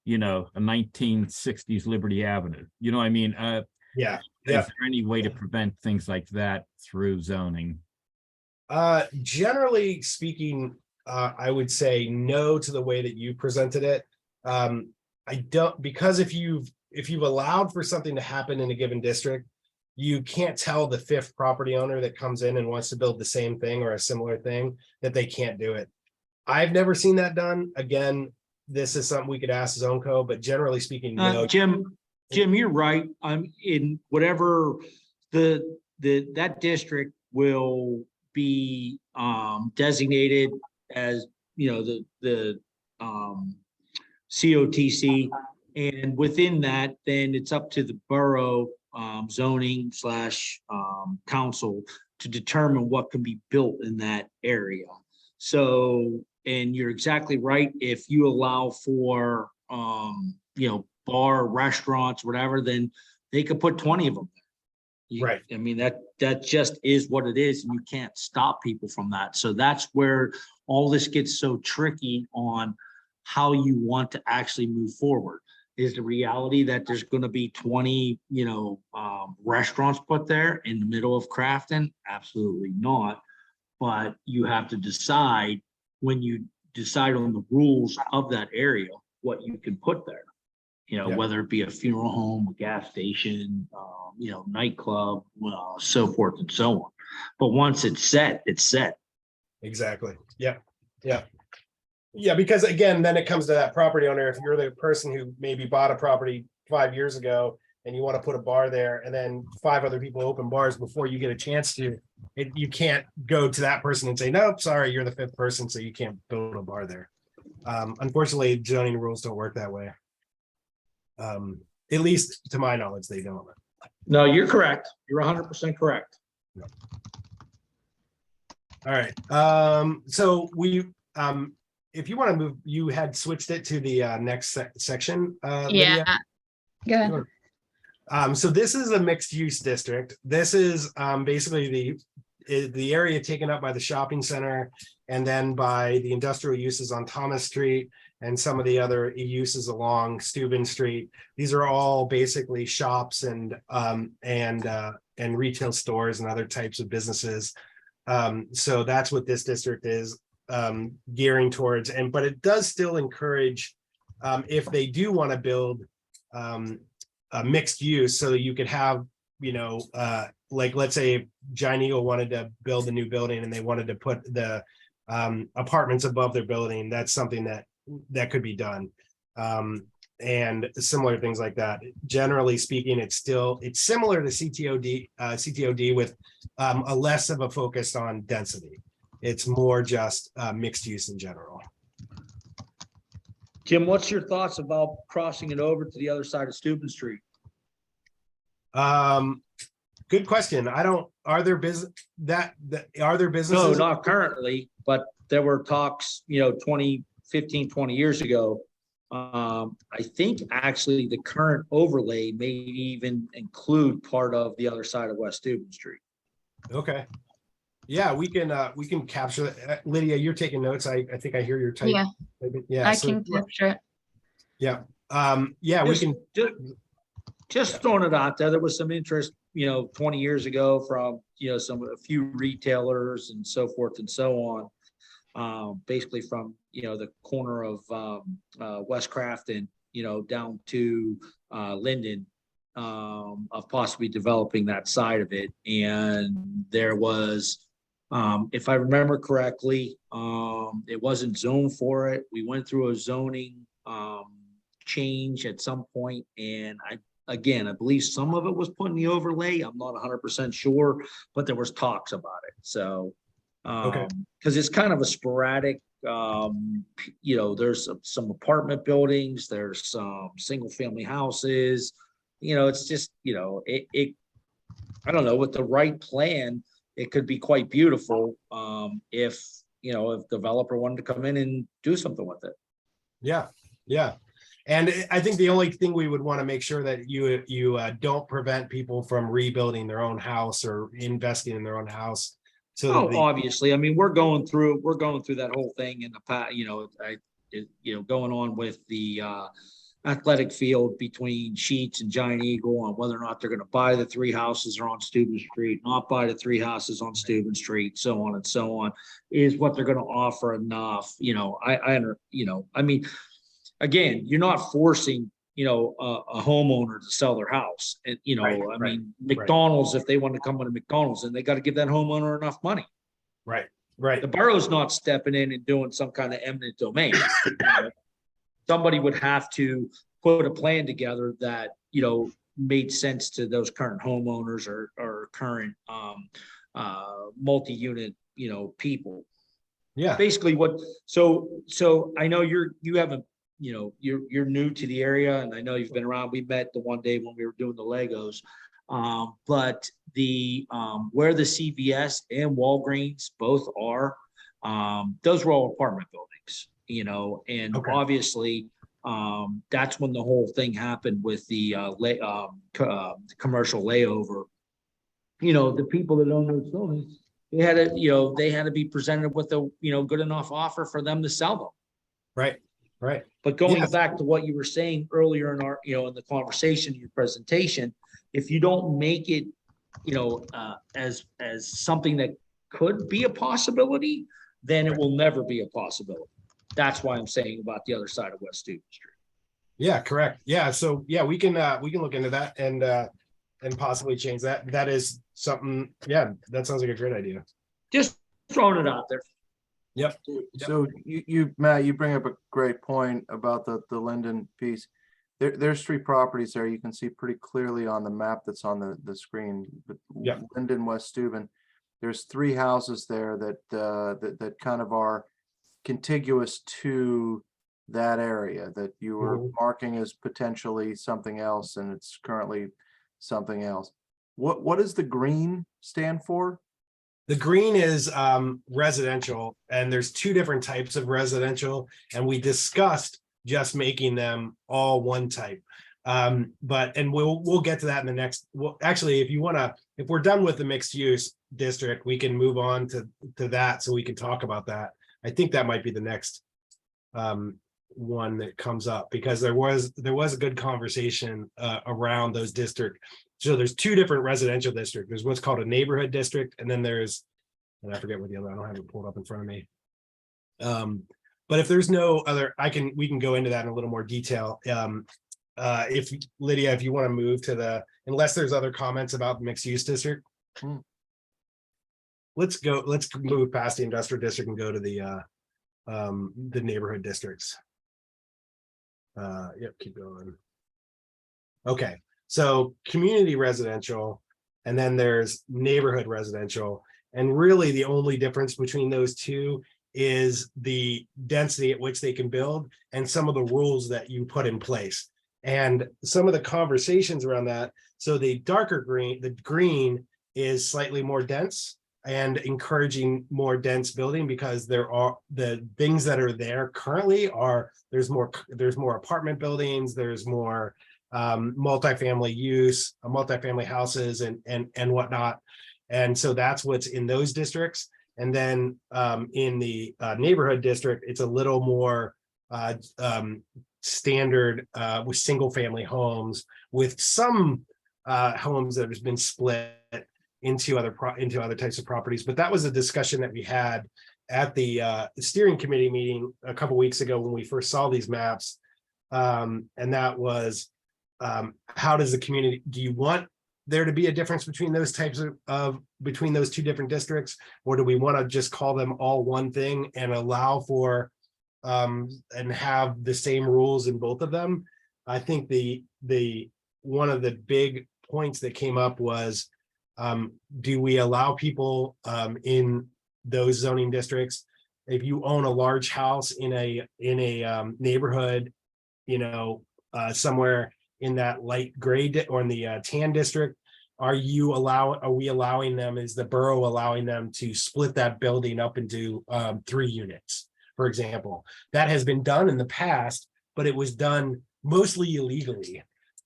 Speaker 6: a 1960s Liberty Avenue. You know what I mean? Is there any way to prevent things like that through zoning?
Speaker 3: Generally speaking, I would say no to the way that you presented it. I don't, because if you've allowed for something to happen in a given district, you can't tell the 5th property owner that comes in and wants to build the same thing or a similar thing that they can't do it. I've never seen that done. Again, this is something we could ask ZoneCo, but generally speaking, no.
Speaker 5: Jim, you're right. I'm in whatever that district will be designated as, the COTC, and within that, then it's up to the borough zoning / council to determine what can be built in that area. So, and you're exactly right. If you allow for, bar, restaurants, whatever, then they could put 20 of them there.
Speaker 3: Right.
Speaker 5: I mean, that just is what it is, and you can't stop people from that. So that's where all this gets so tricky on how you want to actually move forward. Is the reality that there's going to be 20, restaurants put there in the middle of Crafton? Absolutely not. But you have to decide, when you decide on the rules of that area, what you can put there. Whether it be a funeral home, a gas station, nightclub, so forth and so on. But once it's set, it's set.
Speaker 3: Exactly. Yeah. Because again, then it comes to that property owner. If you're the person who maybe bought a property 5 years ago and you want to put a bar there, and then 5 other people open bars before you get a chance to, you can't go to that person and say, nope, sorry, you're the 5th person, so you can't build a bar there. Unfortunately, zoning rules don't work that way. At least to my knowledge, they don't.
Speaker 5: No, you're correct. You're 100% correct.
Speaker 3: All right. So we, if you want to move, you had switched it to the next section.
Speaker 2: Yeah. Go ahead.
Speaker 3: So this is a mixed use district. This is basically the area taken up by the shopping center, and then by the industrial uses on Thomas Street and some of the other uses along Steuben Street. These are all basically shops and retail stores and other types of businesses. So that's what this district is gearing towards. But it does still encourage, if they do want to build a mixed use, so that you could have, like, let's say Giant Eagle wanted to build a new building and they wanted to put the apartments above their building. That's something that could be done. And similar things like that. Generally speaking, it's similar to CTOD with a less of a focus on density. It's more just mixed use in general.
Speaker 5: Jim, what's your thoughts about crossing it over to the other side of Steuben Street?
Speaker 3: Good question. I don't, are there business are there
Speaker 5: No,
Speaker 3: businesses?
Speaker 5: not currently, but there were talks, 15, 20 years ago. I think actually the current overlay may even include part of the other side of West Steuben Street.
Speaker 3: Okay. Yeah, we can capture that. Lydia, you're taking notes. I think I hear your type.
Speaker 2: Yeah,
Speaker 3: Yeah.
Speaker 2: I
Speaker 3: so-
Speaker 2: can capture it.
Speaker 3: Yeah. Yeah, we can.
Speaker 5: Just throwing it out there. There was some interest, 20 years ago from, a few retailers and so forth and so on. Basically from, the corner of West Crafton, down to Linden, of possibly developing that side of it. And there was, if I remember correctly, it wasn't zoned for it. We went through a zoning change at some point, and I believe some of it was put in the overlay. I'm not 100% sure, but there was talks about it. So,
Speaker 3: Okay.
Speaker 5: because it's kind of a sporadic, there's some apartment buildings, there's some single family houses, it's just, I don't know, with the right plan, it could be quite beautiful. If developer wanted to come in and do something with it.
Speaker 3: Yeah. Yeah. And I think the only thing we would want to make sure that you don't prevent people from rebuilding their own house or investing in their own house. So that
Speaker 5: Obviously, I mean, we're going through that whole thing in the past, going on with the athletic field between Sheets and Giant Eagle on whether or not they're going to buy the 3 houses are on Steuben Street, not buy the 3 houses on Steuben Street, so on and so on, is what they're going to offer enough. I mean, again, you're not forcing, a homeowner to sell their house. And,
Speaker 3: Right.
Speaker 5: McDonald's, if they want to come into McDonald's, and they got to give that homeowner enough money.
Speaker 3: Right.
Speaker 5: The borough's not stepping in and doing some kind of eminent domain. Somebody would have to put a plan together that, made sense to those current homeowners or current multi-unit, people.
Speaker 3: Yeah.
Speaker 5: Basically so I know you haven't, you're new to the area, and I know you've been around. We met the one day when we were doing the Legos. But the where the CVS and Walgreens both are, those were all apartment buildings, and
Speaker 3: Okay.
Speaker 5: obviously that's when the whole thing happened with the commercial layover. The people that own those buildings, they had to be presented with a good enough offer for them to sell them. Right. But going
Speaker 3: Yeah.
Speaker 5: back to what you were saying earlier in our, in the conversation, your presentation, if you don't make it, as something that could be a possibility, then it will never be a possibility. That's why I'm saying about the other side of West Steuben Street.
Speaker 3: Yeah, correct. Yeah. So yeah, we can look into that and possibly change that. That is something. Yeah, that sounds like a great idea.
Speaker 5: Just throwing it out there.
Speaker 3: Yep.
Speaker 1: So you Matt, you bring up a great point about the Linden piece. There's 3 properties there. You can see pretty clearly on the map that's on the screen. But
Speaker 3: Yeah.
Speaker 1: Linden, West Steuben. There's 3 houses there that kind of are contiguous to that area that you were
Speaker 3: Mhm.
Speaker 1: marking as potentially something else, and it's currently something else. What does the green stand for?
Speaker 3: The green is residential, and there's 2 different types of residential, and we discussed just making them all one type. But we'll get to that in the next. Well, actually, if we're done with the mixed use district, we can move on to that, so we can talk about that. I think that might be the next one that comes up, because there was a good conversation around those districts. So there's 2 different residential districts. There's what's called a neighborhood district, and then there's, and I forget what the other, I don't have it pulled up in front of me. But if there's no other, we can go into that in a little more detail. If Lydia, if you want to move to unless there's other comments about mixed use district. Let's move past the industrial district and go to the neighborhood districts. Yep, keep going. Okay. So community residential, and then there's neighborhood residential. And really the only difference between those two is the density at which they can build and some of the rules that you put in place. And some of the conversations around that. So the darker green, the green is slightly more dense and encouraging more dense building, because there are the things that are there currently are there's more apartment buildings, there's more multifamily use, multifamily houses and whatnot. And so that's what's in those districts. And then in the neighborhood district, it's a little more standard with single family homes, with some homes that has been split into other types of properties. But that was a discussion that we had at the steering committee meeting a couple weeks ago when we first saw these maps. And that was how does the community, do you want there to be a difference between those types of between those two different districts, or do we want to just call them all one thing and allow for and have the same rules in both of them? I think the one of the big points that came up was, do we allow people in those zoning districts, if you own a large house in a neighborhood, you know, somewhere in that light gray or in the tan district, are we allowing them, is the borough allowing them to split that building up into 3 units, for example? That has been done in the past, but it was done mostly illegally.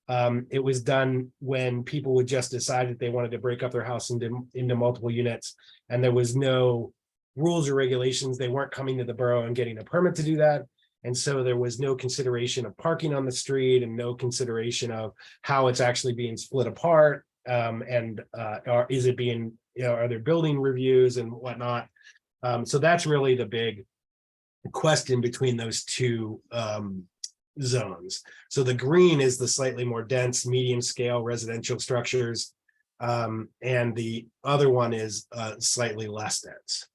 Speaker 3: It was done when people would just decide that they wanted to break up their house into multiple units, and there was no rules or regulations. They weren't coming to the borough and getting a permit to do that. And so there was no consideration of parking on the street and no consideration of how it's actually being split apart. Or is it being, you know, are there building reviews and whatnot? So that's really the big question between those two zones. So the green is the slightly more dense, medium scale residential structures. And the other one is slightly less dense.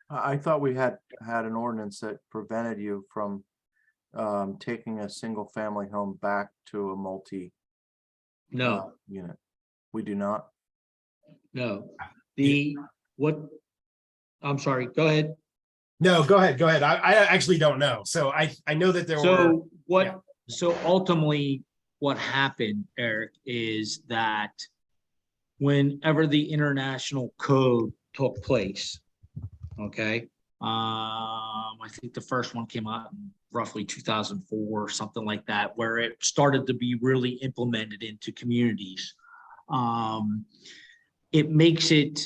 Speaker 1: I thought we had an ordinance that prevented you from taking a single family home back to a multi
Speaker 5: No,
Speaker 1: unit. We do not.
Speaker 5: no. I'm sorry, go ahead.
Speaker 3: No, go ahead. I actually don't know. So I know that there were.
Speaker 5: So ultimately what happened, Eric, is that whenever the international code took place, okay, I think the first one came out in roughly 2004 or something like that, where it started to be really implemented into communities. It makes it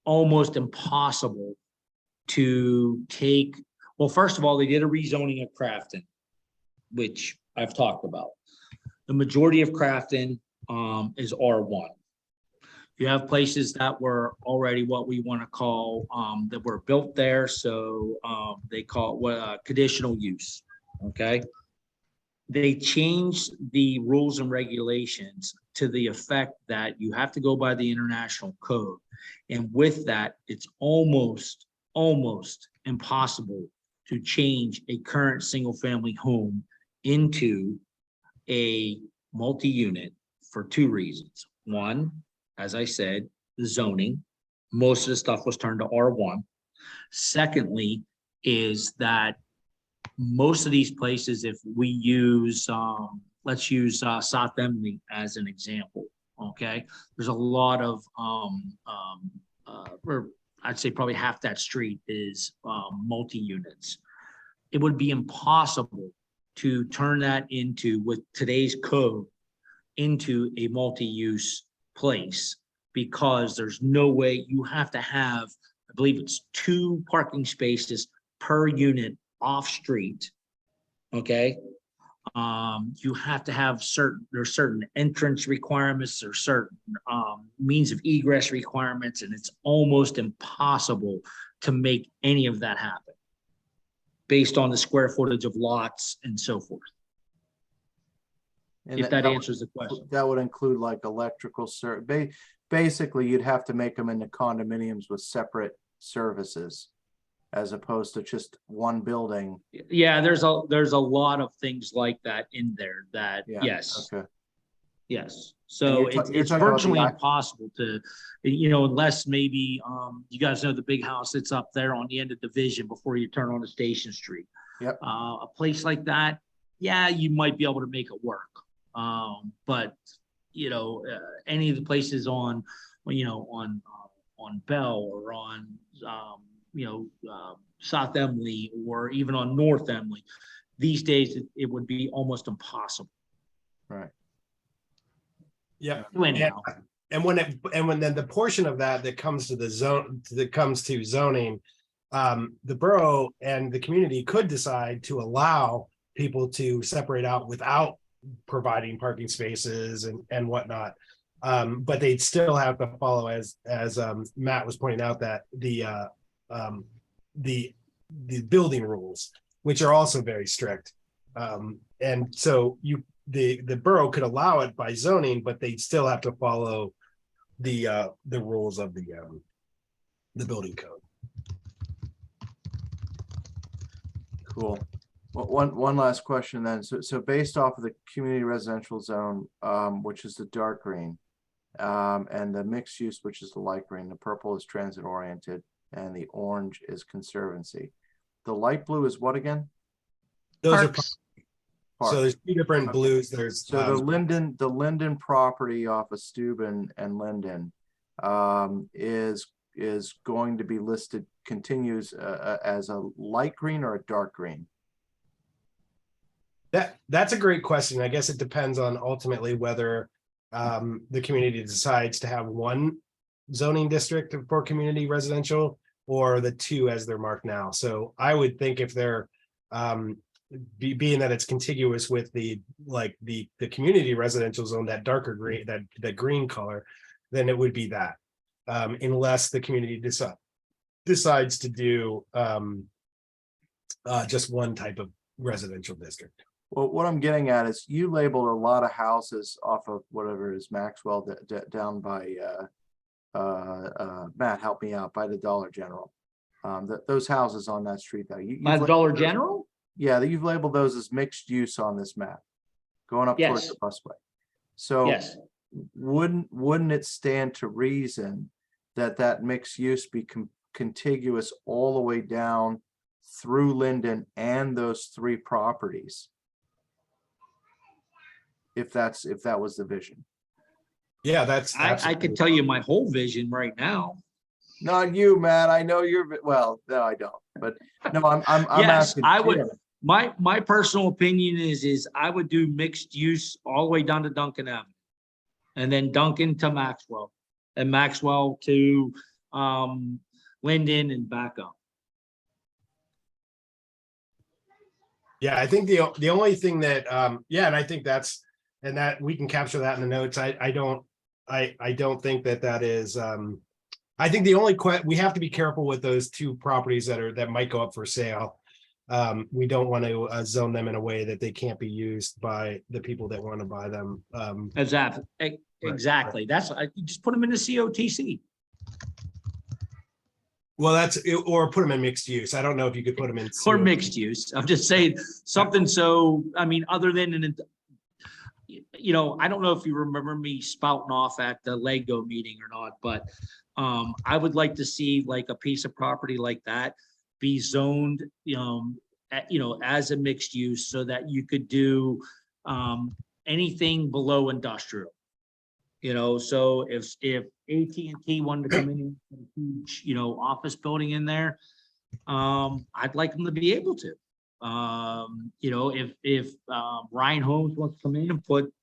Speaker 5: almost impossible to take, well, first of all, they did a rezoning of Crafton, which I've talked about. The majority of Crafton is R1. You have places that were already what we want to call that were built there, so they call it conditional use. Okay, they changed the rules and regulations to the effect that you have to go by the international code, and with that, it's almost impossible to change a current single-family home into a multi-unit for 2 reasons. One, as I said, the zoning, most of the stuff was turned to R1. Secondly, is that most of these places, if we use, let's use South Emily as an example, okay? There's a lot of, or I'd say probably half that street is multi-units. It would be impossible to turn that into, with today's code, into a multi-use place, because there's no way. You have to have, I believe it's 2 parking spaces per unit off street. Okay. You have to have there's certain entrance requirements, or certain means of egress requirements, and it's almost impossible to make any of that happen based on the square footage of lots and so forth.
Speaker 1: And
Speaker 5: If that answers the question.
Speaker 1: That would include like electrical basically, you'd have to make them into condominiums with separate services, as opposed to just one building.
Speaker 5: Yeah, there's a lot of things like that in there that,
Speaker 1: Yeah,
Speaker 5: yes.
Speaker 1: okay.
Speaker 5: Yes.
Speaker 1: And
Speaker 5: So
Speaker 1: you're
Speaker 5: it's
Speaker 1: talking about the
Speaker 5: virtually
Speaker 1: ac-
Speaker 5: impossible to, unless maybe, you guys know the big house that's up there on the end of Division before you turn on to Station Street.
Speaker 1: Yep.
Speaker 5: A place like that, yeah, you might be able to make it work. But any of the places on Bell or on, South Emily or even on North Emily, these days it would be almost impossible.
Speaker 1: Right.
Speaker 3: Yep.
Speaker 5: Anyhow.
Speaker 3: And when then the portion of that comes to the zone, that comes to zoning, the borough and the community could decide to allow people to separate out without providing parking spaces and whatnot. But they'd still have to follow, as Matt was pointing out, that the building rules, which are also very strict. And so the borough could allow it by zoning, but they'd still have to follow the rules of the building code.
Speaker 1: Cool. Well, one last question then. So based off of the community residential zone, which is the dark green, and the mixed use, which is the light green, the purple is transit oriented, and the orange is conservancy. The light blue is what again?
Speaker 3: Those
Speaker 2: Parks.
Speaker 3: are so there's two different
Speaker 1: Okay.
Speaker 3: blues. There's
Speaker 1: So the Linden property off of Steuben and Linden is going to be listed, continues as a light green or a dark green?
Speaker 3: That's a great question. I guess it depends on ultimately whether the community decides to have one zoning district for community residential or the two as they're marked now. So I would think if they're being that it's contiguous with the community residential zone, that darker green, that green color, then it would be that, unless the community decides to do just one type of residential district.
Speaker 1: Well, what I'm getting at is you labeled a lot of houses off of whatever is Maxwell down by Matt, help me out, by the Dollar General. Those houses on that street though.
Speaker 5: By Dollar General?
Speaker 1: Yeah, you've labeled those as mixed use on this map, going up towards
Speaker 5: Yes.
Speaker 1: the busway. So
Speaker 5: Yes.
Speaker 1: wouldn't it stand to reason that mixed use be contiguous all the way down through Linden and those three properties? If that was the vision.
Speaker 3: Yeah, that's
Speaker 5: I could tell you my whole vision right now.
Speaker 1: Not you, Matt. I know you're, well, no, I don't, but no, I'm
Speaker 5: Yes,
Speaker 1: asking.
Speaker 5: I would. My personal opinion is I would do mixed use all the way down to Duncan Avenue. And then Duncan to Maxwell and Maxwell to Linden and back up.
Speaker 3: Yeah, I think the only thing that and I think that we can capture that in the notes. I don't think that is I think the only we have to be careful with those two properties that might go up for sale. We don't want to zone them in a way that they can't be used by the people that want to buy them.
Speaker 5: Exactly. That's you just put them in the COTC.
Speaker 3: Well, or put them in mixed use. I don't know if you could put them in
Speaker 5: Or mixed use. I'm just saying something. So, I mean, other than, I don't know if you remember me spouting off at the Lego meeting or not, but I would like to see like a piece of property like that be zoned, as a mixed use so that you could do anything below industrial. So if AT&T wanted to come in and put a huge, office building in there, I'd like them to be able to. If Ryan Holmes wants to come in and put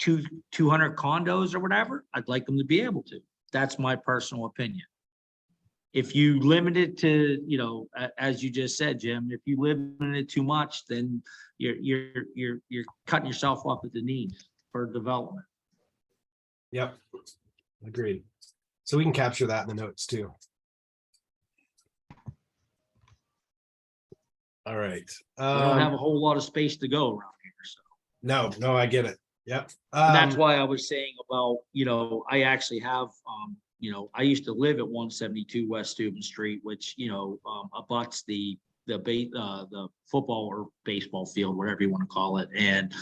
Speaker 5: 200 condos or whatever, I'd like them to be able to. That's my personal opinion. If you limit it to, as you just said, Jim, if you limit it too much, then you're cutting yourself off at the knees for development.
Speaker 3: Yep, agreed. So we can capture that in the notes too. All right.
Speaker 5: We don't have a whole lot of space to go around here, so.
Speaker 3: No, I get it. Yep.
Speaker 5: And that's why I was saying about, I actually have, I used to live at 172 West Steuben Street, which, abuts the football or baseball field, whatever you want to call it. And,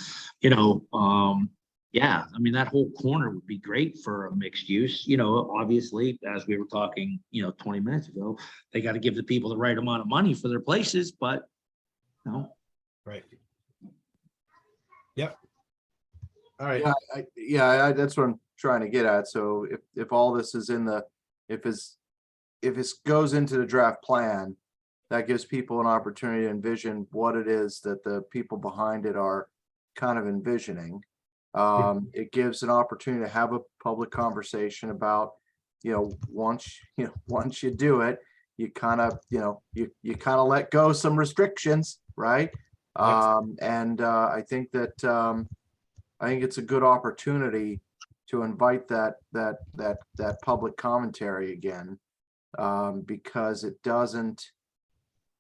Speaker 5: Yeah, I mean, that whole corner would be great for a mixed use, obviously, as we were talking, 20 minutes ago, they got to give the people the right amount of money for their places, but no.
Speaker 3: Right. Yep. All right.
Speaker 1: Yeah, that's what I'm trying to get at. So if all this is in the, if this goes into the draft plan, that gives people an opportunity to envision what it is that the people behind it are kind of envisioning. It gives an opportunity to have a public conversation about, once you do it, you kind of, you kind of let go some restrictions, right? And I think that, I think it's a good opportunity to invite that public commentary again, because it doesn't,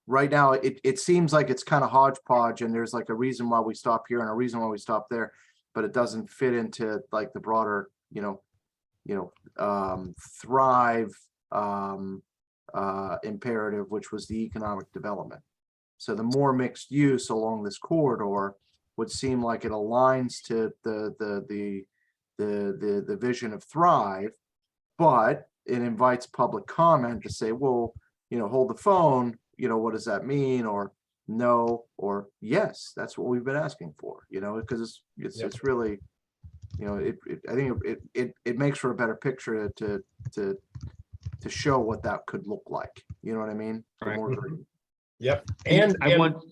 Speaker 1: right now, it seems like it's kind of hodgepodge, and there's like a reason why we stop here and a reason why we stop there, but it doesn't fit into like the broader, thrive imperative, which was the economic development. So the more mixed use along this corridor would seem like it aligns to the vision of thrive, but it invites public comment to say, well, hold the phone, what does that mean? Or no, or yes, that's what we've been asking for, because it's really, I think it makes for a better picture to show what that could look like. You know what I mean? The
Speaker 5: Right.
Speaker 1: more green.
Speaker 3: Yep.
Speaker 5: And I want,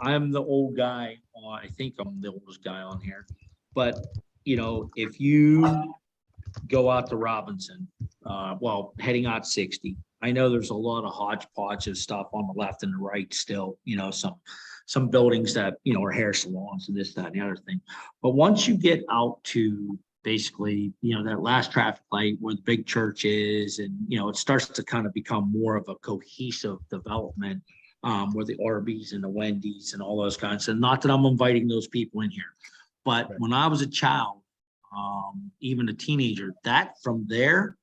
Speaker 5: I'm the old guy, I think I'm the oldest guy on here, but if you go out to Robinson, heading out 60, I know there's a lot of hodgepodge of stuff on the left and the right still, some buildings that, are hair salons and this, that, and the other thing. But once you get out to basically, that last traffic light where the big church is, and, it starts to kind of become more of a cohesive development, where the Arby's and the Wendy's and all those kinds. And not that I'm inviting those people in here, but
Speaker 3: Right.
Speaker 5: when I was a child, even a teenager, that from there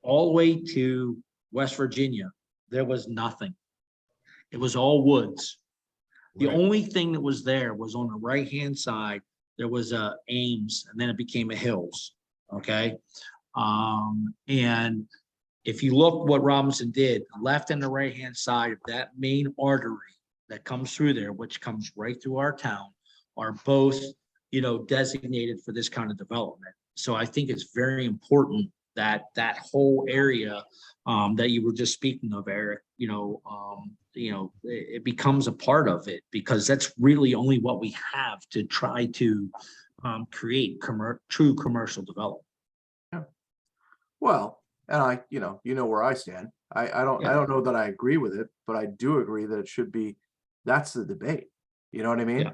Speaker 5: all the way to West Virginia, there was nothing. It was all woods. The
Speaker 3: Right.
Speaker 5: only thing that was there was on the right-hand side, there was a Ames, and then it became a Hills. Okay. And if you look what Robinson did, left and the right-hand side of that main artery that comes through there, which comes right through our town, are both, designated for this kind of development. So I think it's very important that that whole area that you were just speaking of, Eric, it becomes a part of it, because that's really only what we have to try to create true commercial development.
Speaker 1: Well, and I, where I stand. I don't know that I agree with it, but I do agree that it should be, that's the debate. You know what I mean?
Speaker 5: Yeah.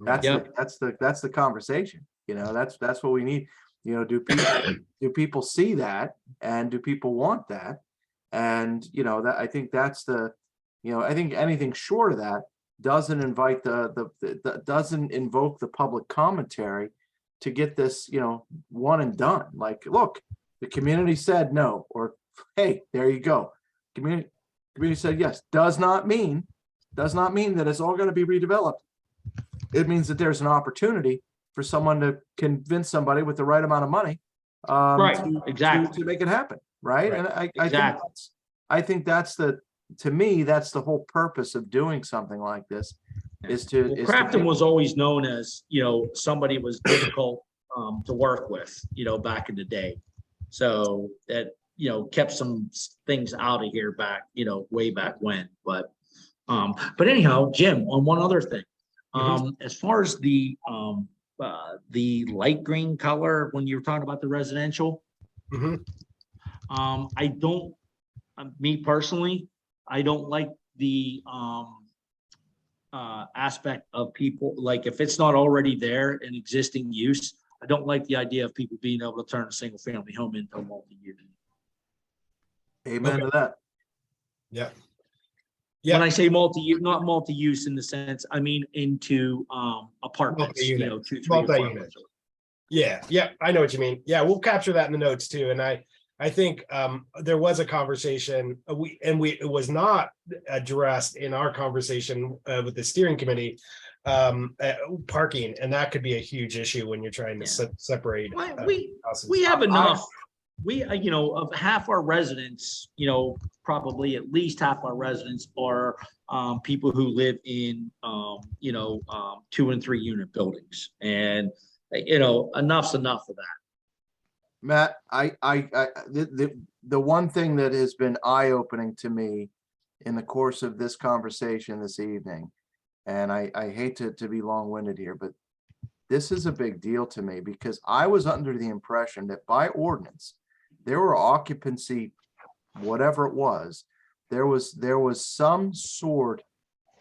Speaker 1: That's the conversation. That's what we need. Do people see that, and do people want that? And that, I think that's the, I think anything short of that doesn't invite doesn't invoke the public commentary to get this, one and done. Like, look, the community said no, or hey, there you go. Community said yes. Does not mean that it's all going to be redeveloped. It means that there's an opportunity for someone to convince somebody with the right amount of money,
Speaker 5: Exactly.
Speaker 1: to make it happen, right?
Speaker 3: Right.
Speaker 1: And I think that's to me, that's the whole purpose of doing something like this, is to.
Speaker 5: Crafton was always known as, somebody was difficult to work with, back in the day. So that, kept some things out of here back, way back when. But anyhow, Jim, on one other thing, as far as the light green color, when you were talking about the residential, I don't, me personally, I don't like the aspect of people, like if it's not already there in existing use, I don't like the idea of people being able to turn a single family home into a multi-use.
Speaker 1: Amen to that.
Speaker 3: Yeah.
Speaker 5: When I say multi-use, not multi-use in the sense, I mean into apartments,
Speaker 3: Multi-unit.
Speaker 5: 2, 3
Speaker 3: Multi-unit.
Speaker 5: apartments.
Speaker 3: Yeah, I know what you mean. Yeah, we'll capture that in the notes too. And I think there was a conversation, it was not addressed in our conversation with the steering committee, parking, and that could be a huge issue when you're trying to separate. Houses.
Speaker 5: We have enough. We, of half our residents, probably at least half our residents are people who live in, 2 and 3 unit buildings. And, enough's enough of that.
Speaker 1: Matt, the one thing that has been eye-opening to me in the course of this conversation this evening, and I hate to be long-winded here, but this is a big deal to me because I was under the impression that by ordinance, there were occupancy, whatever it was, there was some sort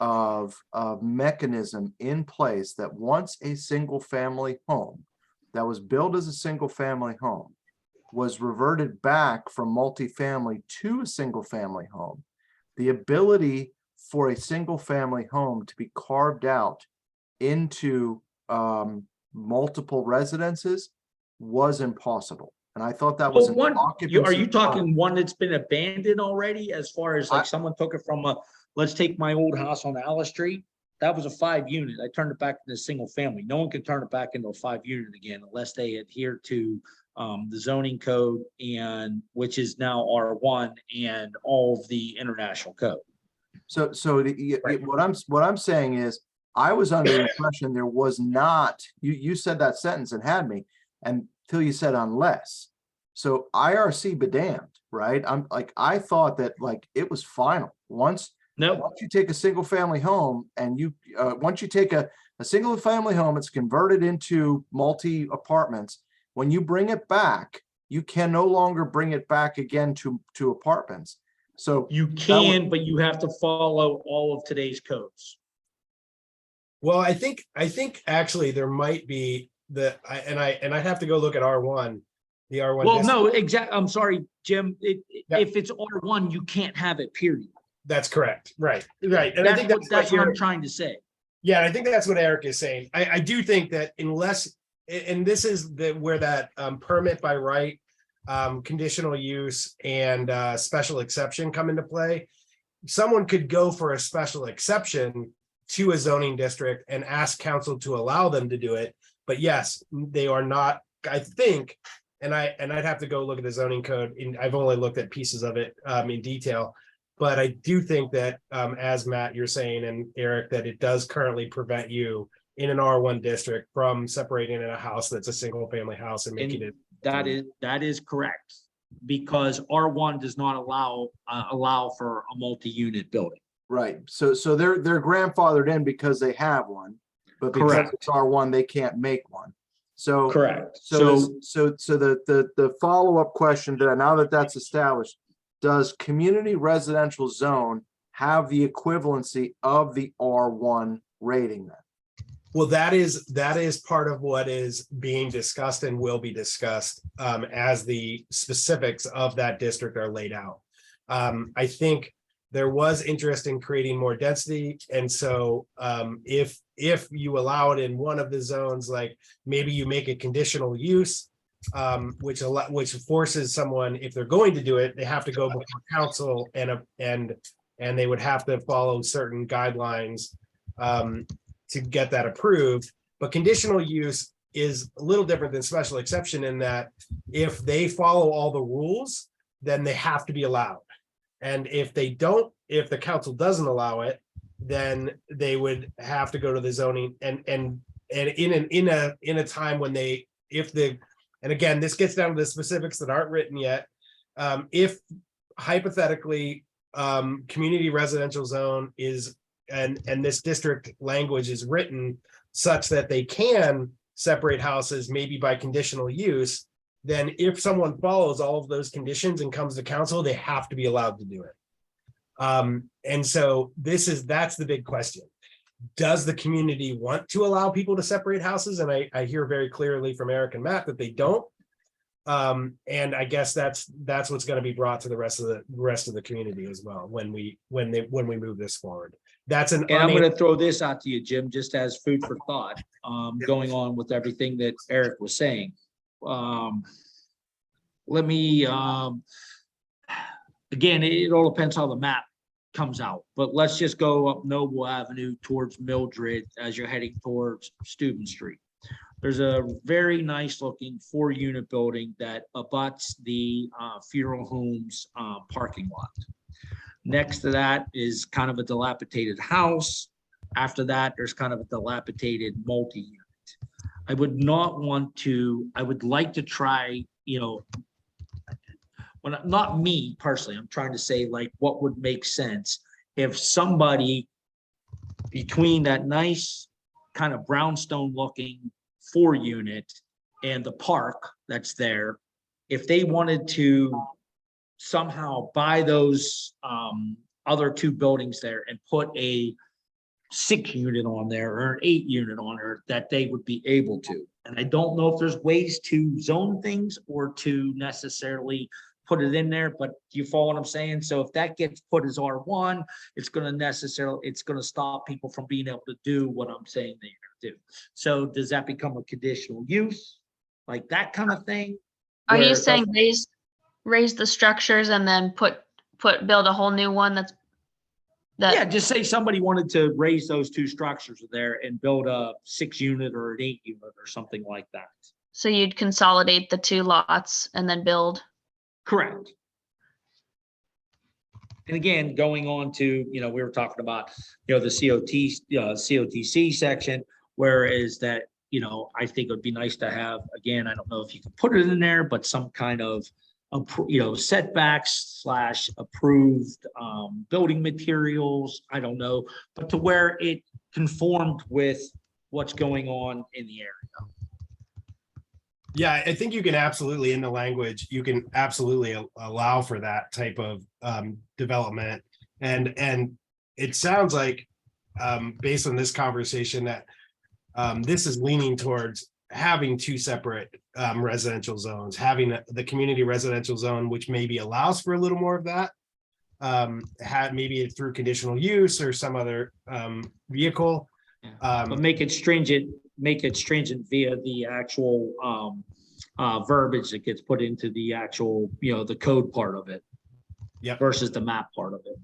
Speaker 1: of mechanism in place that once a single family home that was built as a single family home was reverted back from multifamily to a single family home, the ability for a single family home to be carved out into multiple residences was impossible. And I thought that was
Speaker 5: Well, are you talking one that's been abandoned already, as far as like someone took it from let's take my old house on Alice Street. That was a 5 unit. I turned it back into a single family. No one can turn it back into a 5 unit again unless they adhere to the zoning code, and which is now R1 and all of the international code.
Speaker 1: So what I'm saying is, I was under the impression there was not, you said that sentence and had me, until you said unless. So IRC be damned, right? I thought that it was final. Once you take a single family home and once you take a single family home, it's converted into multi apartments. When you bring it back, you can no longer bring it back again to apartments. So
Speaker 5: you can, but you have to follow all of today's codes.
Speaker 3: Well, I think actually there might be I'd have to go look at R1, the R1.
Speaker 5: Well, no, exactly. I'm sorry, Jim. If it's R1, you can't have it, period.
Speaker 3: That's correct. Right. And I think
Speaker 5: that's what I'm trying to say.
Speaker 3: Yeah, I think that's what Eric is saying. I do think that unless, and this is where that permit by right, conditional use, and special exception come into play. Someone could go for a special exception to a zoning district and ask council to allow them to do it. But yes, they are not, I think, and I'd have to go look at the zoning code. I've only looked at pieces of it in detail, but I do think that as Matt, you're saying, and Eric, that it does currently prevent you in an R1 district from separating in a house that's a single family house and making it.
Speaker 5: That is correct, because R1 does not allow for a multi-unit building.
Speaker 1: Right. So they're grandfathered in because they have one, but because
Speaker 5: Correct.
Speaker 1: it's R1, they can't make one. So
Speaker 5: Correct.
Speaker 1: So the follow-up question to that, now that that's established, does community residential zone have the equivalency of the R1 rating then?
Speaker 3: Well, that is part of what is being discussed and will be discussed as the specifics of that district are laid out. I think there was interest in creating more density, and so if you allow it in one of the zones, like maybe you make a conditional use, which forces someone, if they're going to do it, they have to go before council and they would have to follow certain guidelines to get that approved. But conditional use is a little different than special exception in that if they follow all the rules, then they have to be allowed. And if they don't, if the council doesn't allow it, then they would have to go to the zoning and in a time when and again, this gets down to the specifics that aren't written yet. If hypothetically community residential zone is and this district language is written such that they can separate houses maybe by conditional use, then if someone follows all of those conditions and comes to council, they have to be allowed to do it. And so that's the big question. Does the community want to allow people to separate houses? And I hear very clearly from Eric and Matt that they don't. And I guess that's what's going to be brought to the rest of the community as well when we move this forward. And
Speaker 5: I'm going to throw this out to you, Jim, just as food for thought, going on with everything that Eric was saying. Let me, again, it all depends how the map comes out. But let's just go up Noble Avenue towards Mildred as you're heading towards Steuben Street. There's a very nice looking 4-unit building that abuts the funeral home's parking lot. Next to that is kind of a dilapidated house. After that, there's kind of a dilapidated multi-unit. I would not want to, I would like to try, you know, when, not me personally, I'm trying to say like what would make sense if somebody between that nice kind of brownstone looking 4-unit and the park that's there, if they wanted to somehow buy those other 2 buildings there and put a 6-unit on there or an 8-unit on there, that they would be able to. And I don't know if there's ways to zone things or to necessarily put it in there, but do you follow what I'm saying? So if that gets put as R1, it's going to stop people from being able to do what I'm saying they're going to do. So does that become a conditional use? Like that kind of thing?
Speaker 2: Are you
Speaker 5: Where-
Speaker 2: saying raise the structures and then build a whole new one
Speaker 5: Yeah, just say somebody wanted to raise those 2 structures there and build a 6-unit or an 8-unit or something like that.
Speaker 2: So you'd consolidate the 2 lots and then build?
Speaker 5: Correct. And again, going on to, you know, we were talking about, you know, the COTC section, whereas that, you know, I think it would be nice to have, again, I don't know if you can put it in there, but some kind of, you know, setbacks / approved building materials, I don't know, but to where it conformed with what's going on in the area.
Speaker 3: Yeah, I think you can absolutely, in the language, you can absolutely allow for that type of development. And it sounds like, based on this conversation, that this is leaning towards having 2 separate residential zones, having the community residential zone, which maybe allows for a little more of that, maybe through conditional use or some other vehicle.
Speaker 5: But make it stringent via the actual verbiage that gets put into the actual, you know, the code part of it.
Speaker 3: Yep.
Speaker 5: Versus the map part of it.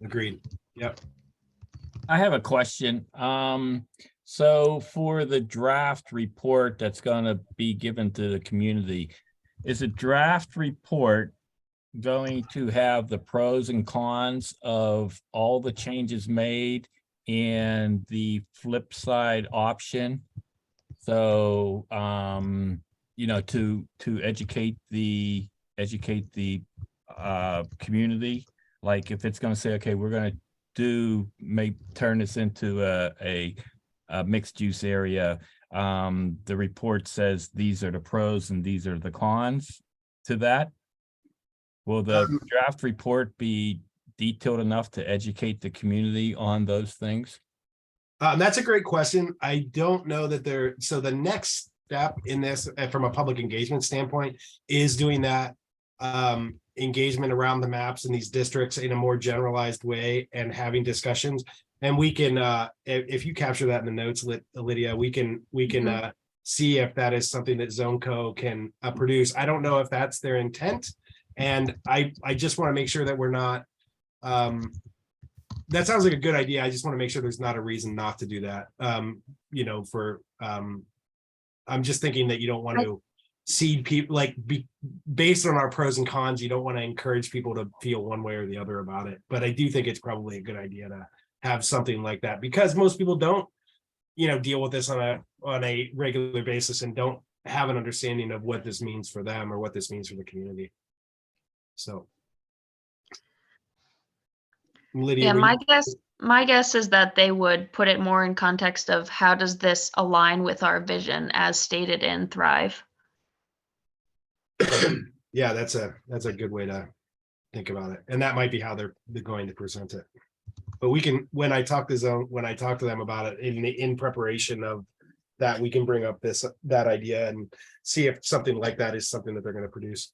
Speaker 3: Agreed. Yep.
Speaker 6: I have a question. So for the draft report that's gonna be given to the community, is a draft report going to have the pros and cons of all the changes made and the flip side option? So, you know, to educate the community, like if it's gonna say, okay, we're gonna turn this into a mixed use area. The report says these are the pros and these are the cons to that. Will the draft report be detailed enough to educate the community on those things?
Speaker 3: That's a great question. I don't know that so the next step in this, from a public engagement standpoint, is doing that engagement around the maps in these districts in a more generalized way and having discussions. And we can, if you capture that in the notes, Lydia, we can see if that is something that ZoneCo can produce. I don't know if that's their intent. And I just want to make sure that we're not, that sounds like a good idea. I just want to make sure there's not a reason not to do that. You know, I'm just thinking that you don't want to seed people, like based on our pros and cons, you don't want to encourage people to feel one way or the other about it. But I do think it's probably a good idea to have something like that, because most people don't, you know, deal with this on a regular basis and don't have an understanding of what this means for them or what this means for the community. So, Lydia,
Speaker 2: Yeah, my guess is that they would put it more in context of how does this align with our vision as stated in Thrive.
Speaker 3: yeah, that's a good way to think about it, and that might be how they're going to present it. But we can, when I talk to them about it in preparation of that, we can bring up that idea and see if something like that is something that they're going to produce.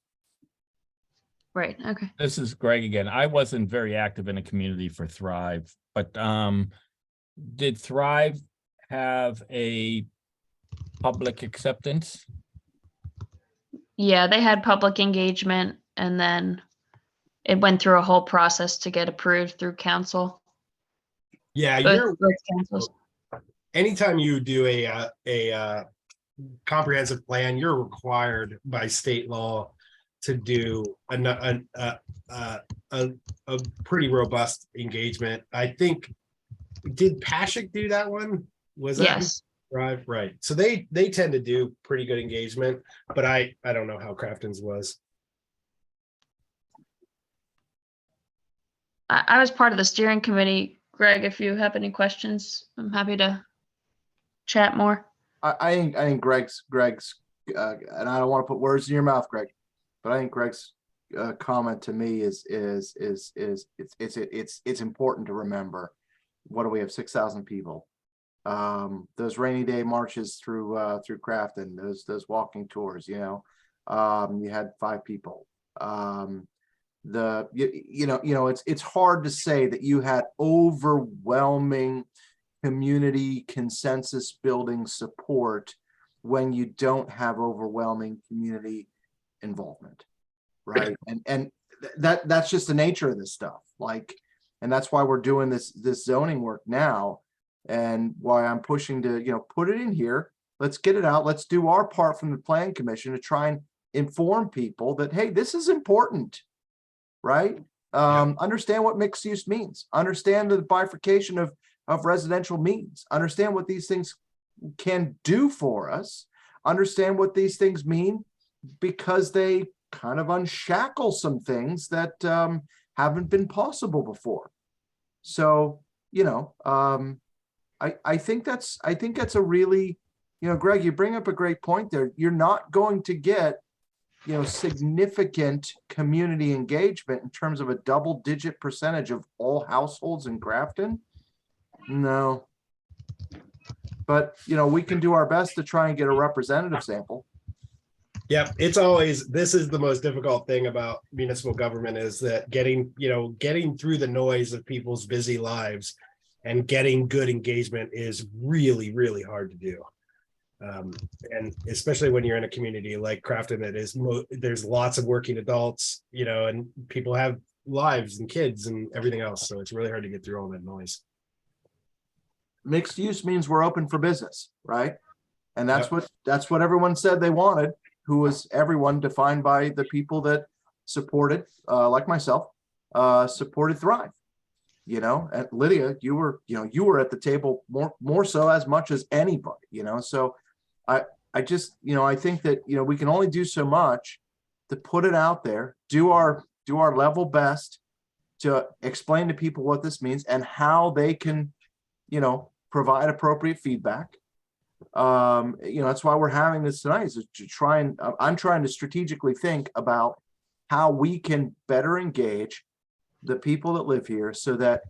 Speaker 2: Right. Okay.
Speaker 6: This is Greg again. I wasn't very active in the community for Thrive, but did Thrive have a public acceptance?
Speaker 2: Yeah, they had public engagement, and then it went through a whole process to get approved through council.
Speaker 3: Yeah,
Speaker 2: Both councils.
Speaker 3: anytime you do a comprehensive plan, you're required by state law to do a pretty robust engagement. I think, did Pashik do that one? Was that
Speaker 2: Yes.
Speaker 3: right? So they tend to do pretty good engagement, but I don't know how Crafton's was.
Speaker 2: I was part of the steering committee. Greg, if you have any questions, I'm happy to chat more.
Speaker 1: I think Greg's, and I don't want to put words in your mouth, Greg, but I think Greg's comment to me is it's important to remember. What do we have? 6,000 people. Those rainy day marches through Crafton, those walking tours. You know, you had 5 people. It's hard to say that you had overwhelming community consensus building support when you don't have overwhelming community involvement, right? And that's just the nature of this stuff. Like, and that's why we're doing this zoning work now, and why I'm pushing to put it in here. Let's get it out. Let's do our part from the Plan Commission to try and inform people that, hey, this is important, right? Understand what mixed use means. Understand the bifurcation of residential means. Understand what these things can do for us. Understand what these things mean, because they kind of unshackle some things that haven't been possible before. So, I think that's a really, Greg, you bring up a great point there. You're not going to get, significant community engagement in terms of a double-digit percentage of all households in Grafton. No. But, we can do our best to try and get a representative sample.
Speaker 3: Yep, this is the most difficult thing about municipal government, is that getting through the noise of people's busy lives and getting good engagement is really, really hard to do. And especially when you're in a community like Crafton, there's lots of working adults, and people have lives and kids and everything else. So it's really hard to get through all that noise.
Speaker 1: Mixed use means we're open for business, right? And that's what everyone said they wanted. Who was everyone defined by the people that supported, like myself, supported Thrive. And Lydia, you were at the table more so as much as anybody. So I just I think that we can only do so much to put it out there, do our level best to explain to people what this means and how they can provide appropriate feedback. That's why we're having this tonight, is to try and I'm trying to strategically think about how we can better engage the people that live here, so that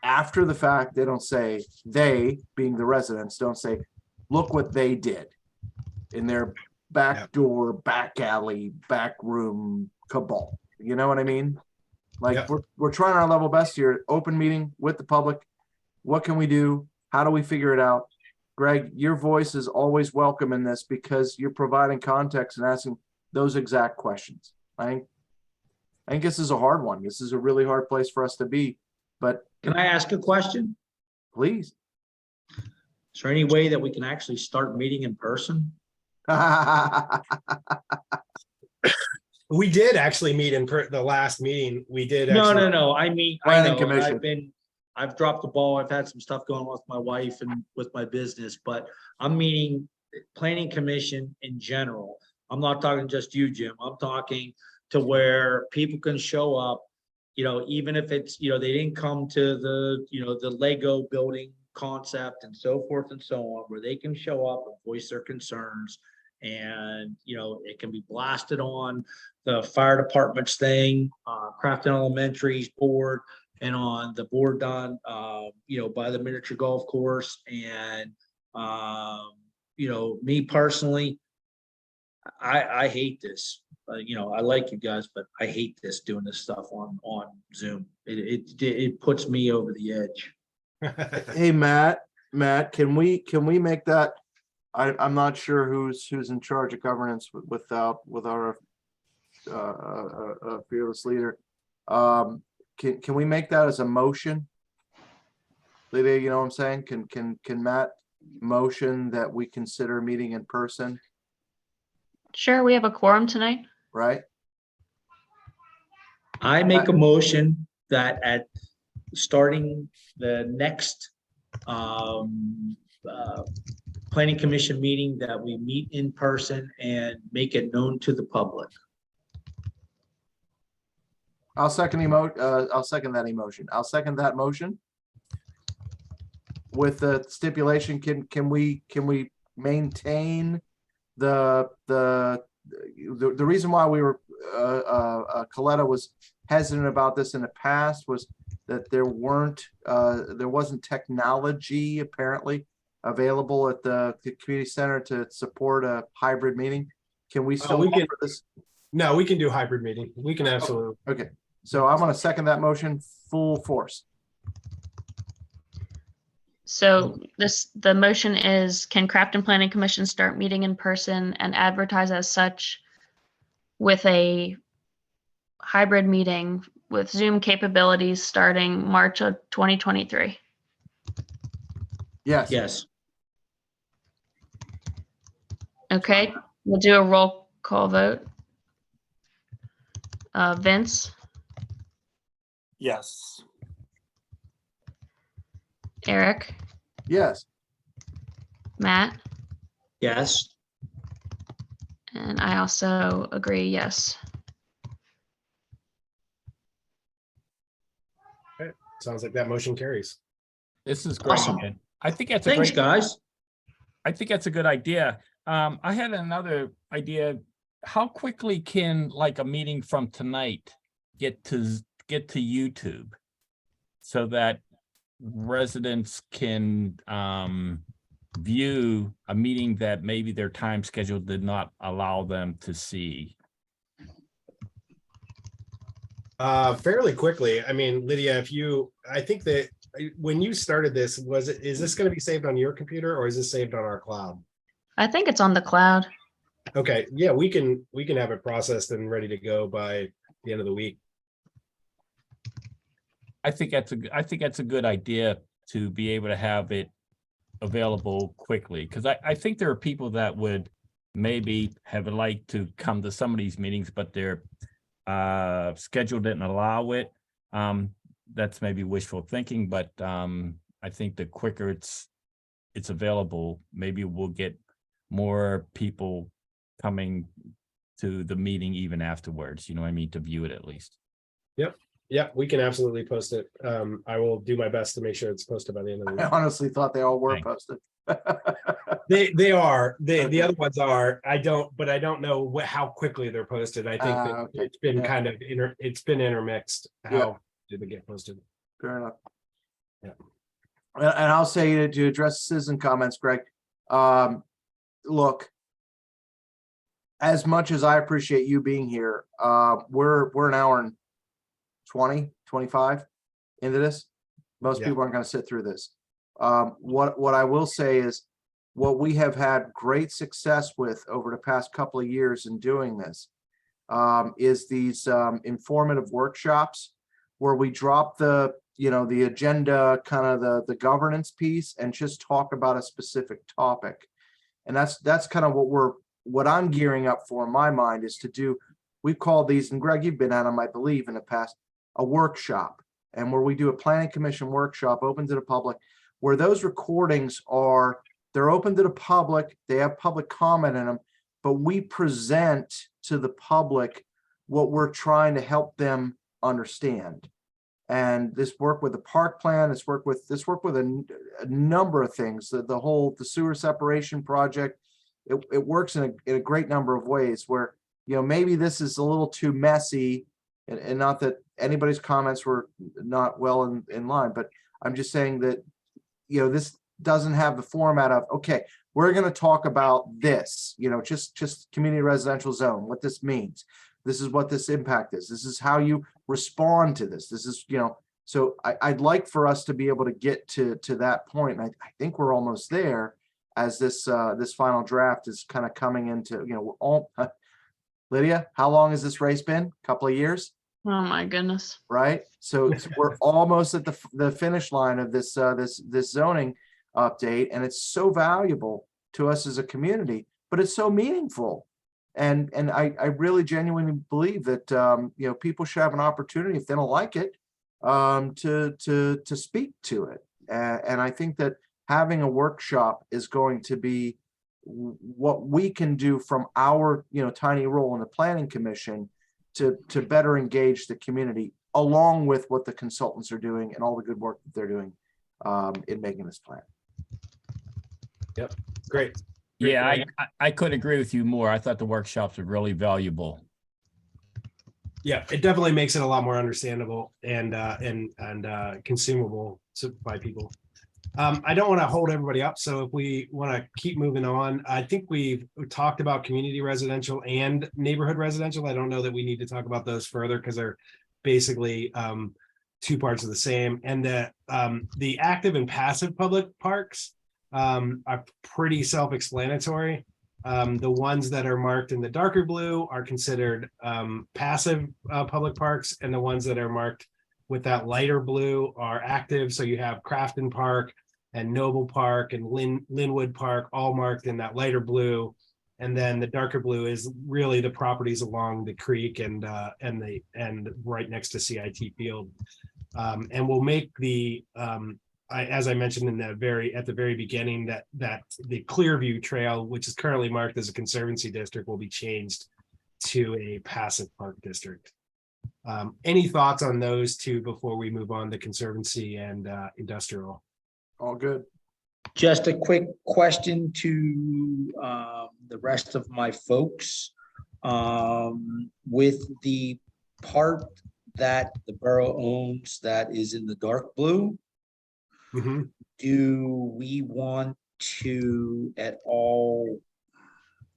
Speaker 1: after the fact, they don't say, they being the residents, don't say, look what they did in their back door, back alley, back room cabal. You know what I mean? Like, we're trying our level best here. Open meeting with the public. What can we do? How do we figure it out? Greg, your voice is always welcome in this, because you're providing context and asking those exact questions. I think this is a hard one. This is a really hard place for us to be, but.
Speaker 5: Can I ask a question?
Speaker 1: Please.
Speaker 5: Is there any way that we can actually start meeting in person?
Speaker 3: We did actually meet in the last meeting. We did.
Speaker 5: No. I mean, I know,
Speaker 1: Commission.
Speaker 5: I've dropped the ball. I've had some stuff going on with my wife and with my business, but I'm meeting Planning Commission in general. I'm not talking just you, Jim. I'm talking to where people can show up, even if it's, they didn't come to the, the Lego building concept and so forth and so on, where they can show up and voice their concerns. And, it can be blasted on the fire department's thing, Crafton Elementary's board, and on the board done, by the miniature golf course. And, me personally, I hate this. I like you guys, but I hate this, doing this stuff on Zoom. It puts me over the edge.
Speaker 1: Hey, Matt, can we make that? I'm not sure who's in charge of governance with our fearless leader. Can we make that as a motion? Lydia, you know what I'm saying? Can Matt motion that we consider meeting in person,
Speaker 2: Sure, we have a quorum tonight.
Speaker 1: right?
Speaker 5: I make a motion that at starting the next planning commission meeting that we meet in person and make it known to the public.
Speaker 1: I'll second that emotion. I'll second that motion. With the stipulation, can we maintain the reason why we were Coletta was hesitant about this in the past was that there wasn't technology apparently available at the community center to support a hybrid meeting. Can we still
Speaker 3: we can-
Speaker 1: offer this?
Speaker 3: No, we can do hybrid meeting. We can absolutely.
Speaker 1: Okay, so I'm going to second that motion full force.
Speaker 2: So the motion is, can Crafton Planning Commission start meeting in person and advertise as such with a hybrid meeting with Zoom capabilities starting March of 2023?
Speaker 1: Yes.
Speaker 5: Yes.
Speaker 2: Okay, we'll do a roll call vote. Vince,
Speaker 4: Yes.
Speaker 2: Eric,
Speaker 1: Yes.
Speaker 2: Matt,
Speaker 5: Yes.
Speaker 2: and I also agree, yes.
Speaker 3: Sounds like that motion carries.
Speaker 6: This is great.
Speaker 5: Awesome.
Speaker 6: Ed. I think that's a
Speaker 5: Thanks,
Speaker 6: great,
Speaker 5: guys.
Speaker 6: I think that's a good idea. I had another idea. How quickly can like a meeting from tonight get to YouTube so that residents can view a meeting that maybe their time schedule did not allow them to see?
Speaker 3: Fairly quickly. I mean, Lydia, I think that when you started this, is this going to be saved on your computer or is this saved on our cloud?
Speaker 2: I think it's on the cloud.
Speaker 3: Okay, yeah, we can have it processed and ready to go by the end of the week.
Speaker 6: I think that's a good idea to be able to have it available quickly, because I think there are people that would maybe have liked to come to some of these meetings, but their schedule didn't allow it. That's maybe wishful thinking, but I think the quicker it's available, maybe we'll get more people coming to the meeting even afterwards, you know what I mean, to view it at least.
Speaker 3: Yeah, we can absolutely post it. I will do my best to make sure it's posted by the end of the
Speaker 1: I
Speaker 3: week.
Speaker 1: honestly thought they all were
Speaker 6: Thanks.
Speaker 1: posted.
Speaker 3: They are. The
Speaker 1: Okay.
Speaker 3: other ones are. I don't know how quickly they're posted. I think that
Speaker 1: Okay.
Speaker 3: it's been
Speaker 1: Yeah.
Speaker 3: kind of it's been intermixed.
Speaker 1: Yeah.
Speaker 3: How did they get posted?
Speaker 1: Fair enough.
Speaker 3: Yeah.
Speaker 1: And I'll say to address citizen comments, Greg, look, as much as I appreciate you being here, we're an hour and 20, 25 into this. Most
Speaker 3: Yeah.
Speaker 1: people aren't going to sit through this. What I will say is what we have had great success with over the past couple of years in doing this is these informative workshops where we drop the agenda, kind of the governance piece, and just talk about a specific topic. And that's kind of what I'm gearing up for in my mind is to do. We've called these, and Greg, you've been at them, I believe, in the past, a workshop, and where we do a planning commission workshop open to the public, where those recordings they're open to the public, they have public comment in them, but we present to the public what we're trying to help them understand. And this work with the park plan, this work with a number of things, the sewer separation project, it works in a great number of ways where, maybe this is a little too messy, and not that anybody's comments were not well in line, but I'm just saying that, this doesn't have the format of, okay, we're going to talk about this, just community residential zone, what this means. This is what this impact is. This is how you respond to this. This is, so I'd like for us to be able to get to that point. And I think we're almost there as this final draft is kind of coming into, Lydia, how long has this race been? Couple of years,
Speaker 2: Oh my goodness.
Speaker 1: right? So we're almost at the finish line of this this zoning update, and it's so valuable to us as a community, but it's so meaningful. And I really genuinely believe that you know, people should have an opportunity, if they don't like it, to speak to it. And I think that having a workshop is going to be what we can do from our, you know, tiny role in the planning commission to better engage the community, along with what the consultants are doing and all the good work that they're doing in making this plan.
Speaker 3: Great.
Speaker 6: Yeah, I couldn't agree with you more. I thought the workshops are really valuable.
Speaker 3: Yeah, it definitely makes it a lot more understandable and consumable by people. I don't want to hold everybody up, so if we want to keep moving on, I think we've talked about community residential and neighborhood residential. I don't know that we need to talk about those further because they're basically two parts of the same. And the active and passive public parks are pretty self-explanatory. The ones that are marked in the darker blue are considered passive public parks, and the ones that are marked with that lighter blue are active. So you have Crafton Park and Noble Park and Linwood Park, all marked in that lighter blue. And then the darker blue is really the properties along the creek and right next to CIT Field. And we'll make the as I mentioned at the very beginning, that the Clearview Trail, which is currently marked as a conservancy district, will be changed to a passive park district. Any thoughts on those two before we move on to conservancy and industrial?
Speaker 1: All good.
Speaker 5: Just a quick question to the rest of my folks. With the part that the borough owns that is in the dark blue, do we want to at all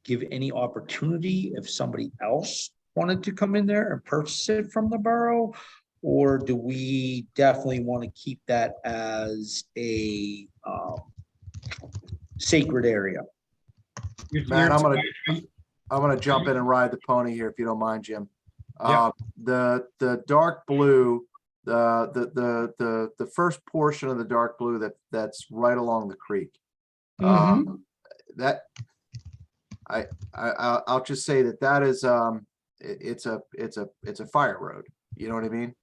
Speaker 5: give any opportunity if somebody else wanted to come in there and purchase it from the borough? Or do we definitely want to keep that as a sacred area?
Speaker 1: Matt, I'm gonna jump in and ride the pony here, if you don't mind, Jim.
Speaker 3: Yep.
Speaker 1: The dark blue, the first portion of the dark blue that's right along the creek. That I'll just say that is it's a fire road. You know what I mean?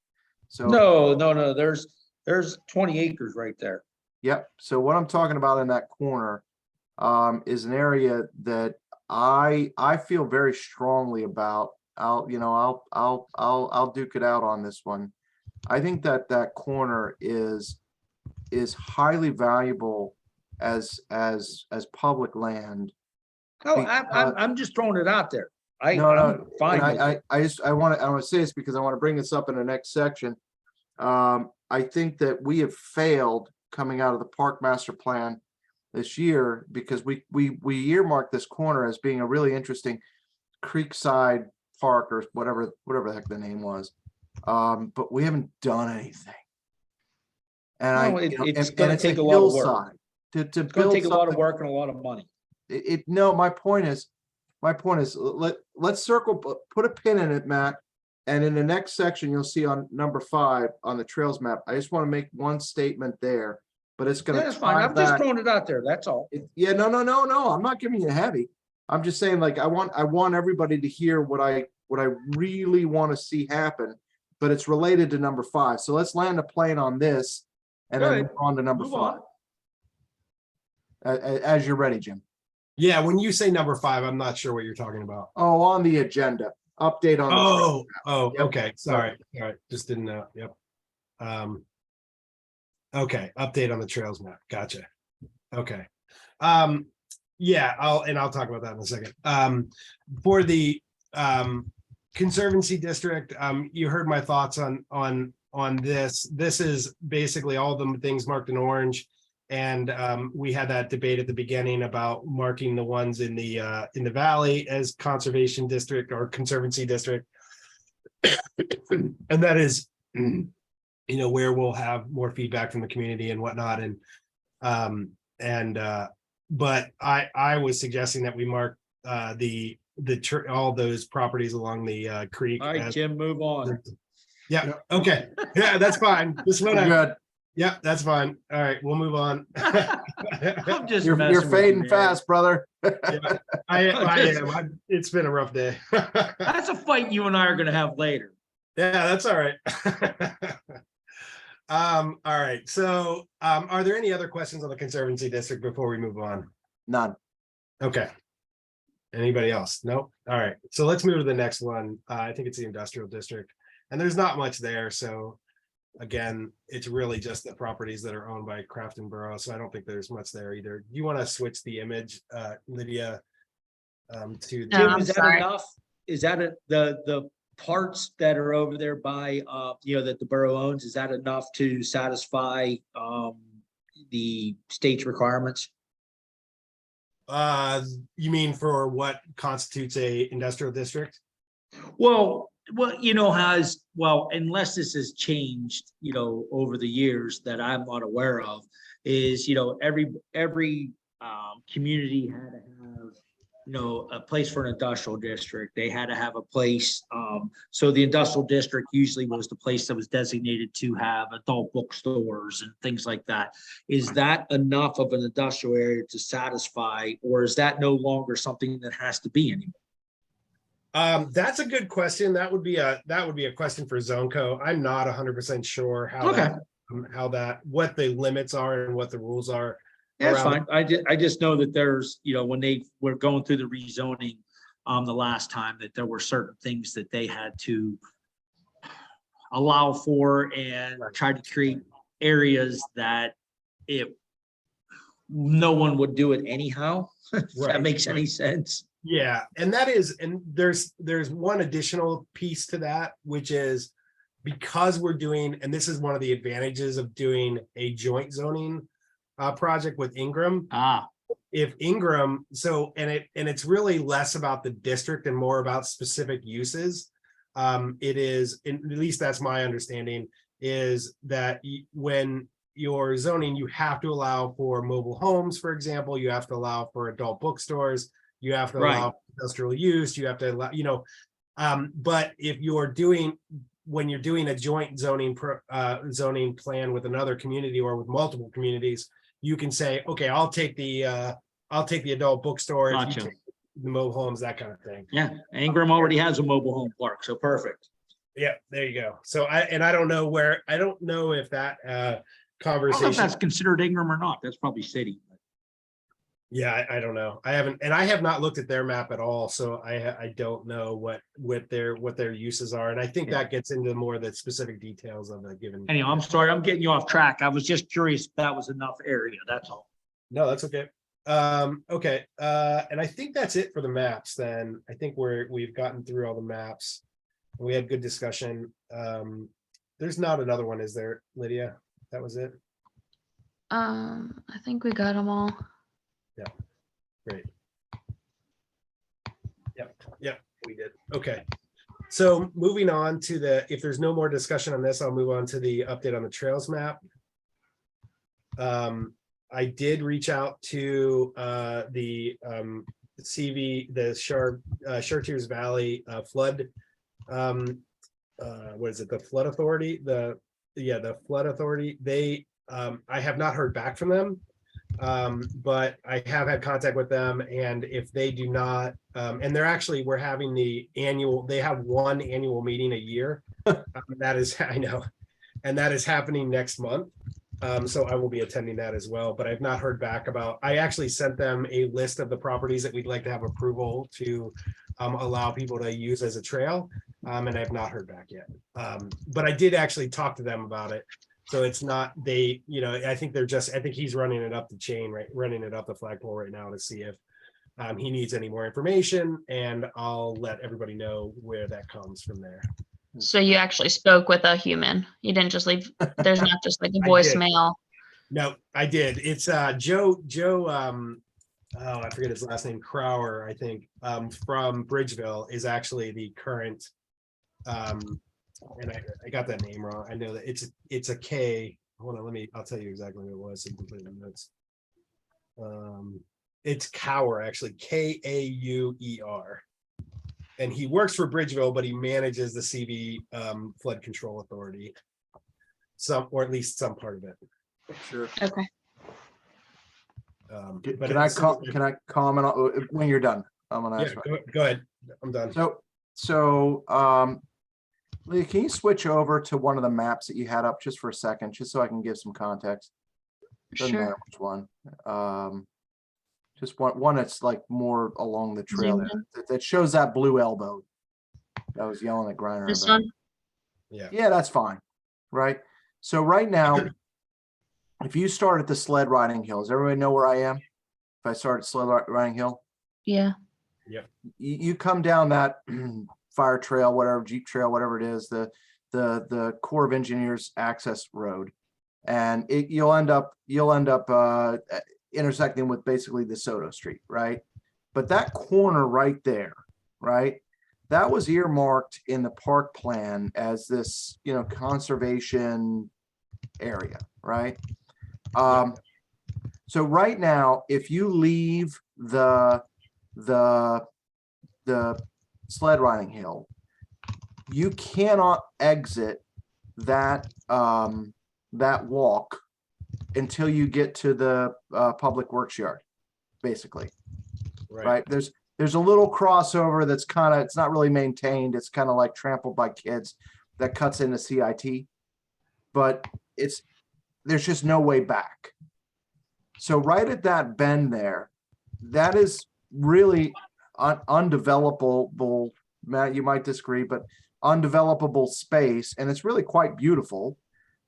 Speaker 1: So
Speaker 5: No. There's 20 acres right there.
Speaker 1: yep. So what I'm talking about in that corner is an area that I feel very strongly about. I'll duke it out on this one. I think that corner is highly valuable as public land.
Speaker 5: Oh, I'm just throwing it out there.
Speaker 1: No,
Speaker 5: I'm fine.
Speaker 1: I want to say this because I want to bring this up in the next section. I think that we have failed coming out of the park master plan this year because we earmarked this corner as being a really interesting creekside park or whatever the heck the name was. But we haven't done anything. And
Speaker 5: it's going to take a lot of work.
Speaker 1: To
Speaker 5: It's going to take a lot of work and a lot of money.
Speaker 1: My point is let's circle, put a pin in it, Matt. And in the next section, you'll see on number 5 on the trails map. I just want to make one statement there, but it's going to.
Speaker 5: That's fine. I'm just throwing it out there. That's all.
Speaker 1: No. I'm not giving you heavy. I'm just saying, like, I want everybody to hear what I really want to see happen, but it's related to number 5. So let's land a plane on this and then move on to number 5. As you're ready, Jim.
Speaker 3: Yeah, when you say number 5, I'm not sure what you're talking about.
Speaker 1: Oh, on the agenda. Update on. Yep.
Speaker 3: Okay. Sorry. All right. Just didn't know. Yep. Okay. Update on the trails map. Gotcha. Okay. Yeah, I'll talk about that in a second. For the conservancy district, you heard my thoughts on this. This is basically all the things marked in orange. And we had that debate at the beginning about marking the ones in the valley as conservation district or conservancy district. And that is, where we'll have more feedback from the community and whatnot. But I was suggesting that we mark the all those properties along the creek.
Speaker 5: All right, Jim, move on.
Speaker 3: Yeah, okay. Yeah, that's fine. Just
Speaker 1: We're
Speaker 3: wanna,
Speaker 1: good.
Speaker 3: yeah, that's fine. All right, we'll move on.
Speaker 5: I'm just
Speaker 1: You're
Speaker 5: messing with you,
Speaker 1: fading
Speaker 5: man.
Speaker 1: fast, brother.
Speaker 3: I am. It's been a rough day.
Speaker 5: That's a fight you and I are gonna have later.
Speaker 3: Yeah, that's all right. All right. So, are there any other questions on the Conservancy District before we move on?
Speaker 1: None.
Speaker 3: Okay. Anybody else? Nope. All right. So let's move to the next one. I think it's the Industrial District, and there's not much there. So, again, it's really just the properties that are owned by Crafton Borough. So I don't think there's much there either. Do you want to switch the image, Lydia? To
Speaker 2: No,
Speaker 5: Jim,
Speaker 2: I'm
Speaker 5: is that
Speaker 2: sorry.
Speaker 5: enough? Is that the parts that are over there by, that the borough owns, is that enough to satisfy, the state's requirements?
Speaker 3: You mean for what constitutes a industrial district?
Speaker 5: Well, unless this has changed, over the years that I'm not aware of, is, every community had to have, a place for an industrial district. They had to have a place. So the industrial district usually was the place that was designated to have adult bookstores and things like that. Is that enough of an industrial area to satisfy, or is that no longer something that has to be anymore?
Speaker 3: That's a good question. That would be a question for Zoneco. I'm not 100% sure how what the limits are and what the rules are.
Speaker 5: That's fine. I just know that there's, when they were going through the rezoning the last time, that there were certain things that they had to allow for and try to create areas that no one would do it anyhow. If that makes any sense.
Speaker 3: Yeah, and there's one additional piece to that, which is because we're doing, and this is one of the advantages of doing a joint zoning project with Ingram. If Ingram, it's really less about the district and more about specific uses. It is, at least that's my understanding, is that when you're zoning, you have to allow for mobile homes, for example. You have to allow for adult bookstores. You have to allow industrial use. You have to allow, but when you're doing a joint zoning plan with another community or with multiple communities, you can say, okay, I'll take the adult bookstore, if you take the mobile homes, that kind of thing.
Speaker 5: Yeah, Ingram already has a mobile home park, so perfect.
Speaker 3: Yeah, there you go. So I don't know if that
Speaker 5: I don't know
Speaker 3: conversation.
Speaker 5: if that's considered Ingram or not. That's probably city.
Speaker 3: Yeah, I don't know. I have not looked at their map at all, so I don't know what their uses are, and I think that gets into more of the specific details of a given.
Speaker 5: Anyway, I'm sorry, I'm getting you off track. I was just curious if that was enough area. That's all.
Speaker 3: No, that's okay. Okay, and I think that's it for the maps. Then I think we've gotten through all the maps. We had good discussion. There's not another one, is there, Lydia? That was it.
Speaker 2: I think we got them all.
Speaker 3: Yeah, great. Yep, we did. Okay. So moving on to if there's no more discussion on this, I'll move on to the update on the trails map. I did reach out to the CV, the Chartiers Valley flood. What is it? The Flood Authority? The Flood Authority. They, I have not heard back from them. But I have had contact with them, and if they do not, and we're having they have one annual meeting a year. That is, I know, and that is happening next month. So I will be attending that as well, but I've not heard back I actually sent them a list of the properties that we'd like to have approval to allow people to use as a trail. And I've not heard back yet. But I did actually talk to them about it. So it's not, I think he's running it up the chain, right? Running it up the flagpole right now to see if he needs any more information, and I'll let everybody know where that comes from there.
Speaker 2: So you actually spoke with a human. You didn't just leave. There's not just like a
Speaker 3: I did.
Speaker 2: voicemail.
Speaker 3: No, I did. It's Joe, I forget his last name, Crower, I think, from Bridgeville, is actually the current, and I got that name wrong. I know that it's a K. Hold on, I'll tell you exactly what it was so you can put it in the notes. It's Cower, actually, Kauer. and he works for Bridgeville, but he manages the CV Flood Control Authority. Or at least some part of it.
Speaker 1: Sure.
Speaker 2: Okay.
Speaker 3: But
Speaker 1: Can I
Speaker 3: it's-
Speaker 1: can I comment on, when you're done? I'm gonna
Speaker 3: Yeah,
Speaker 1: ask.
Speaker 3: go ahead. I'm done.
Speaker 1: So, Leah, can you switch over to one of the maps that you had up just for a second, just so I can give some context? Doesn't matter
Speaker 2: Sure.
Speaker 1: which one. Just one that's like more along the trail
Speaker 2: Zoomed
Speaker 1: there, that shows that blue elbow. I was yelling at Griner
Speaker 2: This
Speaker 1: about.
Speaker 2: one?
Speaker 3: Yeah.
Speaker 1: Yeah, that's fine. Right. So right now, if you start at the sled riding hill, does everybody know where I am? If I start at sled riding hill,
Speaker 2: Yeah.
Speaker 1: you come down that fire trail, whatever, Jeep trail, whatever it is, the Corps of Engineers access road, and you'll end up intersecting with basically DeSoto Street, right? But that corner right there, right, that was earmarked in the park plan as this, conservation area, right? So right now, if you leave the sled riding hill, you cannot exit that that walk until you get to the public works yard, basically. Right? There's a little crossover that's it's not really maintained. It's kind of like trampled by kids that cuts into CIT, but there's just no way back. So right at that bend there, that is really undevelopable. Matt, you might disagree, but undevelopable space, and it's really quite beautiful.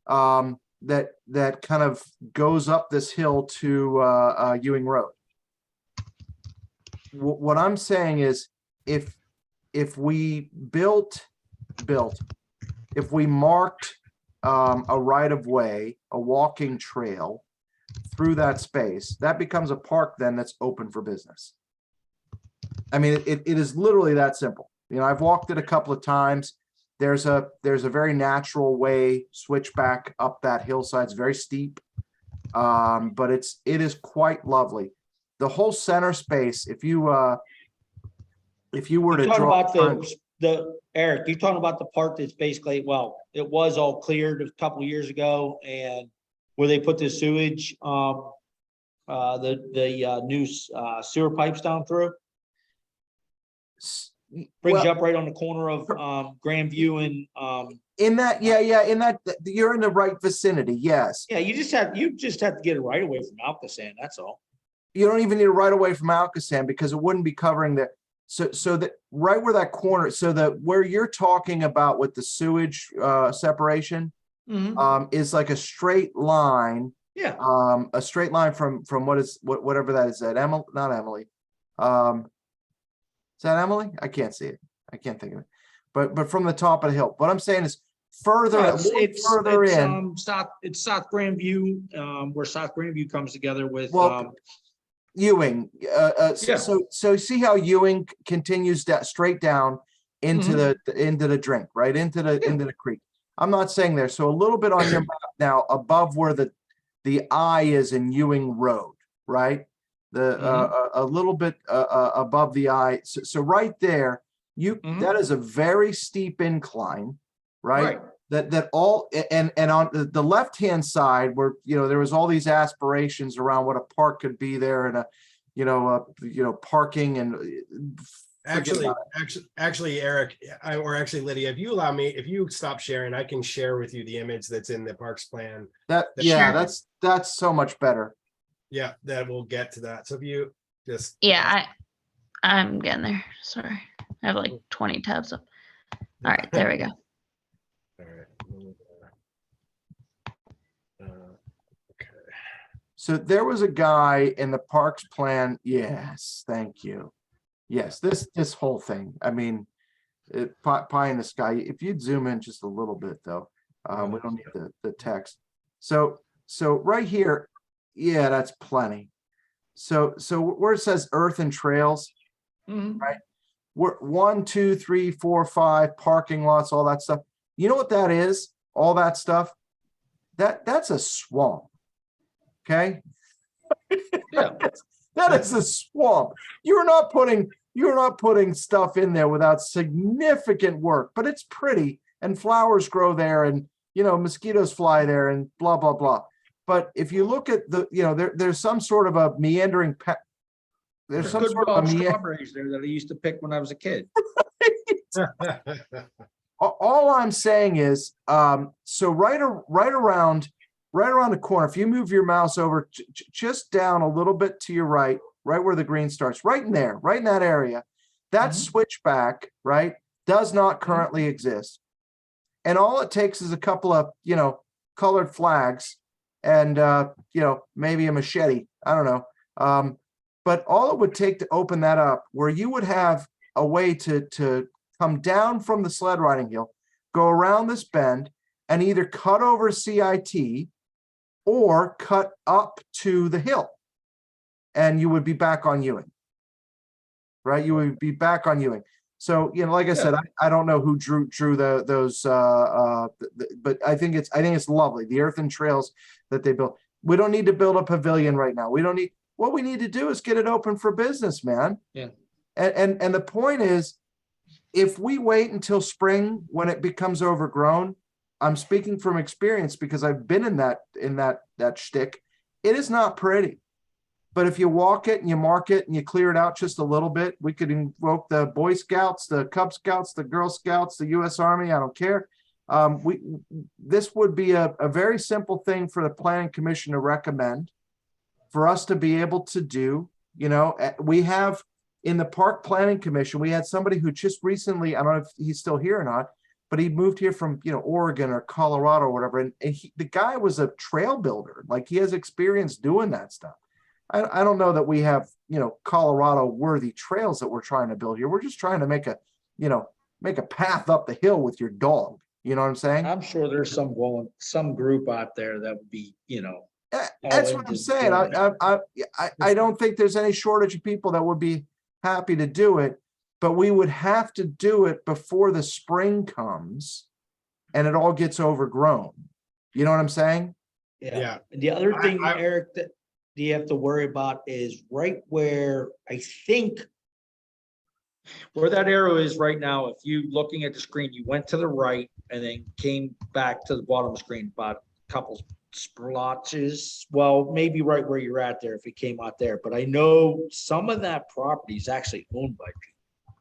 Speaker 1: That kind of goes up this hill to Ewing Road. What I'm saying is, if we if we marked a right of way, a walking trail through that space, that becomes a park then that's open for business. I mean, it is literally that simple. I've walked it a couple of times. There's a very natural way switchback up that hillside. It's very steep, but it is quite lovely. The whole center space, if you were to
Speaker 5: You're talking
Speaker 1: draw
Speaker 5: about the Eric, you're talking about the part that's basically, well, it was all cleared a couple of years ago, and where they put the sewage, the new sewer pipes down through. Brings you up right on the corner of Grandview and
Speaker 1: in that, in that, you're in the right vicinity. Yes.
Speaker 5: yeah, you just have to get it right away from Alcazan, that's all.
Speaker 1: You don't even need a right away from Alcazan because it wouldn't be covering the, so that right where that corner, so that where you're talking about with the sewage separation is like a straight line.
Speaker 5: Yeah.
Speaker 1: A straight line from whatever that is, that Emily, not Emily. Is that Emily? I can't see it. I can't think of it. But from the top of the hill. What I'm saying is further,
Speaker 5: It's
Speaker 1: further in.
Speaker 5: South Grandview, where South Grandview comes together with
Speaker 1: Ewing.
Speaker 5: Yeah.
Speaker 1: So see how Ewing continues straight down into the drink, right into the creek. I'm not saying there. So a little bit on your map now, above where the I is in Ewing Road, right? A little bit above the I. So right there, that is a very steep incline, right? That all and on the left hand side where there was all these aspirations around what a park could be there, and parking and
Speaker 3: actually Eric, or actually Lydia, if you allow me, if you stop sharing, I can share with you the image that's in the parks plan.
Speaker 1: That's so much better.
Speaker 3: Yeah, that we'll get to that. So if you just
Speaker 2: I'm getting there. Sorry, I have like 20 tabs up. All right, there we go.
Speaker 3: All right. Okay.
Speaker 1: So there was a guy in the parks plan. Yes, thank you. Yes, this whole thing. I mean, pie in the sky. If you'd zoom in just a little bit, though, we don't need the text. So right here, yeah, that's plenty. So where it says earth and trails, right? We're 1, 2, 3, 4, 5 parking lots, all that stuff. You know what that is? All that stuff. That's a swamp. Okay.
Speaker 5: Yeah.
Speaker 1: That is a swamp. You're not putting you're not putting stuff in there without significant work, but it's pretty and flowers grow there and, mosquitoes fly there and blah, blah, blah. But if you look at there's some sort of a meandering there's some
Speaker 5: good
Speaker 1: sort of
Speaker 5: wild
Speaker 1: a
Speaker 5: strawberries there that I used to pick when I was a kid.
Speaker 1: All I'm saying is, so right around the corner, if you move your mouse over just down a little bit to your right where the green starts, right in there, right in that area, that switchback, right, does not currently exist. And all it takes is a couple of, colored flags and, maybe a machete. I don't know. But all it would take to open that up, where you would have a way to come down from the sled riding hill, go around this bend, and either cut over CIT or cut up to the hill, and you would be back on Ewing. Right, you would be back on Ewing. So like I said, I don't know who drew those, but I think it's lovely, the earthen trails that they built. We don't need to build a pavilion right now. We don't need. What we need to do is get it open for business, man.
Speaker 5: Yeah.
Speaker 1: And the point is, if we wait until spring when it becomes overgrown, I'm speaking from experience because I've been in that shtick. It is not pretty. But if you walk it and you mark it and you clear it out just a little bit, we could invoke the Boy Scouts, the Cub Scouts, the Girl Scouts, the U.S. Army. I don't care. This would be a very simple thing for the Planning Commission to recommend for us to be able to do. We have in the Park Planning Commission, we had somebody who just recently, I don't know if he's still here or not, but he moved here from, Oregon or Colorado or whatever. And the guy was a trail builder. Like, he has experience doing that stuff. I don't know that we have, Colorado worthy trails that we're trying to build here. We're just trying to make a path up the hill with your dog. You know what I'm saying?
Speaker 5: I'm sure there's some group out there that would be,
Speaker 1: That's what I'm saying. I don't think there's any shortage of people that would be happy to do it, but we would have to do it before the spring comes and it all gets overgrown. You know what I'm saying?
Speaker 3: Yeah.
Speaker 5: And the other thing,
Speaker 3: I-
Speaker 5: Eric, that you have to worry about is right where I think where that arrow is right now. If you looking at the screen, you went to the right and then came back to the bottom of the screen about a couple splotches. Well, maybe right where you're at there if it came out there. But I know some of that property is actually owned by people.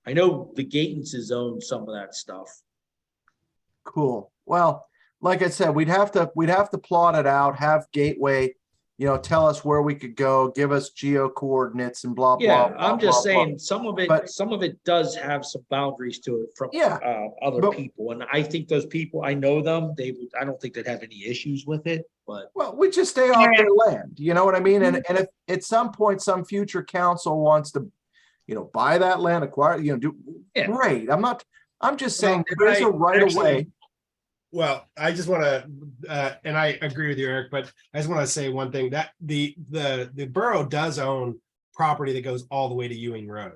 Speaker 5: I know the Gatens own some of that stuff.
Speaker 1: Cool. Well, like I said, we'd have to plot it out, have Gateway, tell us where we could go, give us geo coordinates and blah, blah.
Speaker 5: Yeah,
Speaker 1: blah,
Speaker 5: I'm just
Speaker 1: blah,
Speaker 5: saying
Speaker 1: blah.
Speaker 5: some of it does have some boundaries to it from
Speaker 1: Yeah,
Speaker 5: other
Speaker 1: but-
Speaker 5: people. And I think those people, I know them, I don't think they'd have any issues with it, but
Speaker 1: Well, we just stay off their land. You know what I mean? And if at some point some future council wants to, buy that land, acquire, do
Speaker 5: Yeah.
Speaker 1: great. I'm just saying
Speaker 3: Well,
Speaker 1: there is a right of way.
Speaker 3: Well, I just want to, and I agree with you, Eric, but I just want to say one thing, that the borough does own property that goes all the way to Ewing Road.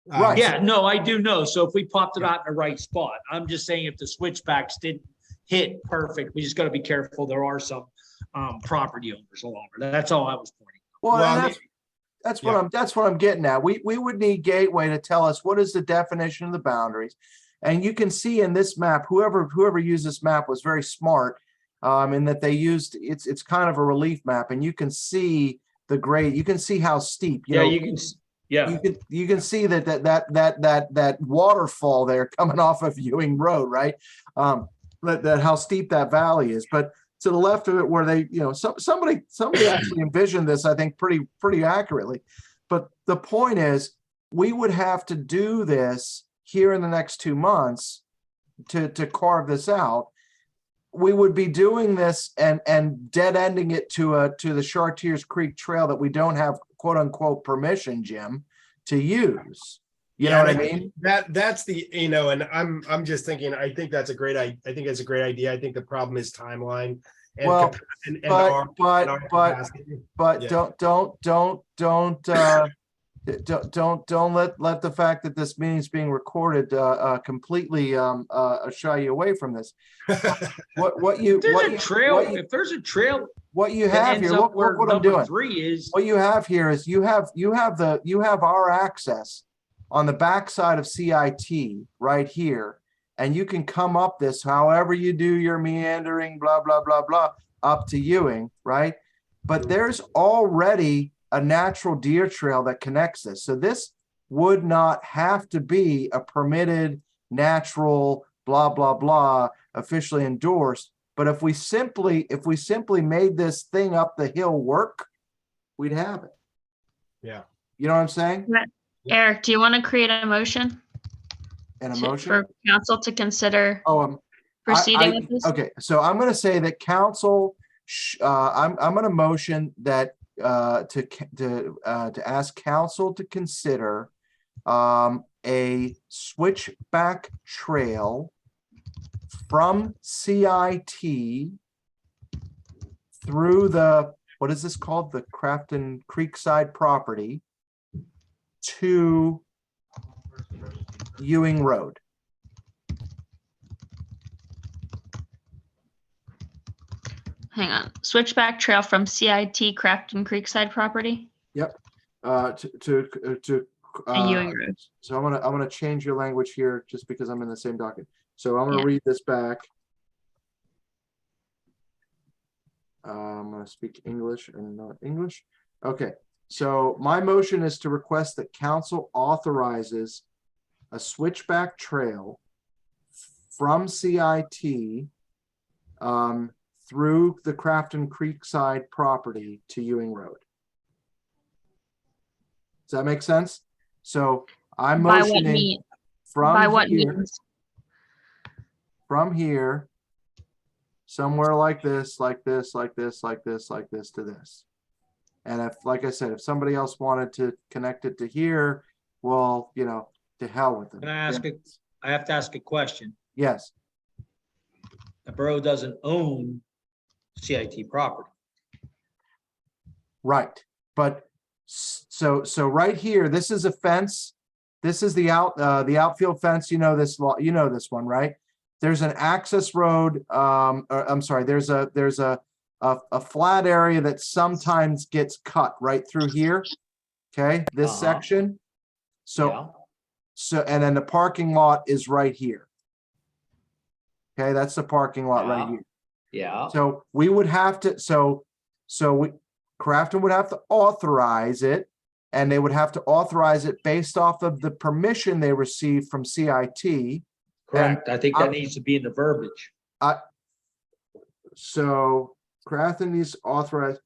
Speaker 1: Right.
Speaker 5: yeah, no, I do know. So if we popped it out in the right spot, I'm just saying if the switchbacks didn't hit perfect, we just got to be careful. There are some property owners along there. That's all I was pointing.
Speaker 1: Well,
Speaker 3: Well,
Speaker 1: and that's what I'm getting at. We would need Gateway to tell us what is the definition of the boundaries. And you can see in this map, whoever used this map was very smart, in that they used it's kind of a relief map, and you can see the grade. You can see how steep.
Speaker 5: Yeah, you can. Yeah,
Speaker 1: You can see that waterfall there coming off of Ewing Road, right? That how steep that valley is. But to the left of it, where they, somebody actually envisioned this, I think pretty accurately. But the point is, we would have to do this here in the next 2 months to carve this out. We would be doing this and dead ending it to the Chartiers Creek Trail that we don't have quote unquote permission, Jim, to use. You know what I mean?
Speaker 3: That's the, and I'm just thinking, I think that's a great idea. I think it's a great idea. I think the problem is timeline. And
Speaker 1: Well, but
Speaker 3: capacity.
Speaker 1: yeah. Don't let the fact that this meeting is being recorded completely shy you away from this. What you
Speaker 5: If there's a trail
Speaker 1: what you
Speaker 5: that
Speaker 1: have
Speaker 5: ends
Speaker 1: here,
Speaker 5: up where
Speaker 1: look what I'm
Speaker 5: number
Speaker 1: doing.
Speaker 5: 3 is,
Speaker 1: What you have here is you have our access on the backside of CIT right here, and you can come up this however you do your meandering, blah blah blah blah, up to Ewing, right? But there's already a natural deer trail that connects this, so this would not have to be a permitted natural blah blah blah officially endorsed. But if we simply made this thing up the hill work, we'd have it.
Speaker 3: Yeah.
Speaker 1: You know what I'm saying?
Speaker 2: Eric, do you want to create a motion
Speaker 1: An
Speaker 2: to-
Speaker 1: emotion.
Speaker 2: for council to consider
Speaker 1: Oh,
Speaker 2: proceeding with this?
Speaker 1: okay. So I'm going to say that council. I'm going to motion that to ask council to consider a switchback trail from CIT through the, what is this called? The Crafton Creekside property to Ewing Road.
Speaker 2: Hang on. Switchback trail from CIT Crafton Creekside property
Speaker 1: To
Speaker 2: to Ewing Road.
Speaker 1: So I'm gonna change your language here just because I'm in the same document. So I'm gonna
Speaker 2: Yeah.
Speaker 1: read this back. I'm gonna speak English and not English. Okay, so my motion is to request that council authorizes a switchback trail from CIT through the Crafton Creekside property to Ewing Road. Does that make sense? So I'm
Speaker 2: By what
Speaker 1: motioning
Speaker 2: means?
Speaker 1: from
Speaker 2: By what
Speaker 1: here,
Speaker 2: means?
Speaker 1: from here, somewhere like this, like this, like this, like this, like this to this. And if, like I said, if somebody else wanted to connect it to here, well, you know, to hell with them.
Speaker 5: Can I ask I have to ask a question.
Speaker 1: Yes,
Speaker 5: The borough doesn't own CIT property.
Speaker 1: right. But so right here, this is a fence. This is the outfield fence. You know this law. You know this one, right? There's an access road. I'm sorry. There's a flat area that sometimes gets cut right through here. Okay, this section. So and then the parking lot is right here. Okay, that's the parking lot right here.
Speaker 5: Yeah.
Speaker 1: So we would have to, Crafton would have to authorize it, and they would have to authorize it based off of the permission they received from CIT.
Speaker 5: Correct. I think that needs to be in the verbiage.
Speaker 1: So Crafton needs to authorize,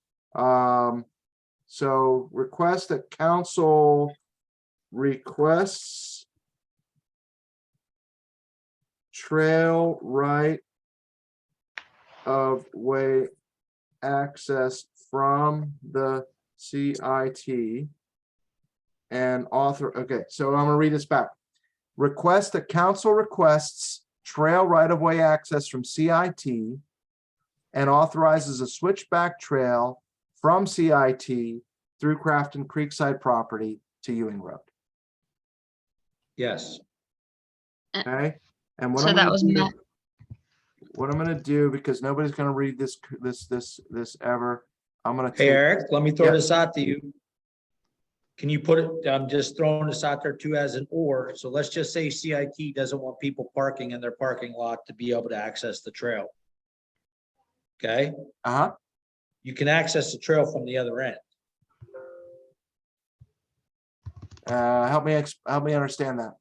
Speaker 1: so request that council requests trail right of way access from the CIT and okay, so I'm gonna read this back. Request that council requests trail right-of-way access from CIT and authorizes a switchback trail from CIT through Crafton Creekside property to Ewing Road.
Speaker 5: Yes.
Speaker 1: Okay, and
Speaker 2: So that was Matt.
Speaker 1: what I'm gonna do, because nobody's gonna read this ever. I'm gonna
Speaker 5: Hey,
Speaker 1: take,
Speaker 5: Eric, let me throw
Speaker 1: Yep.
Speaker 5: this out to you. Can you put it, I'm just throwing this out there too as an or. So let's just say CIT doesn't want people parking in their parking lot to be able to access the trail. Okay, you can access the trail from the other end.
Speaker 1: help me understand that.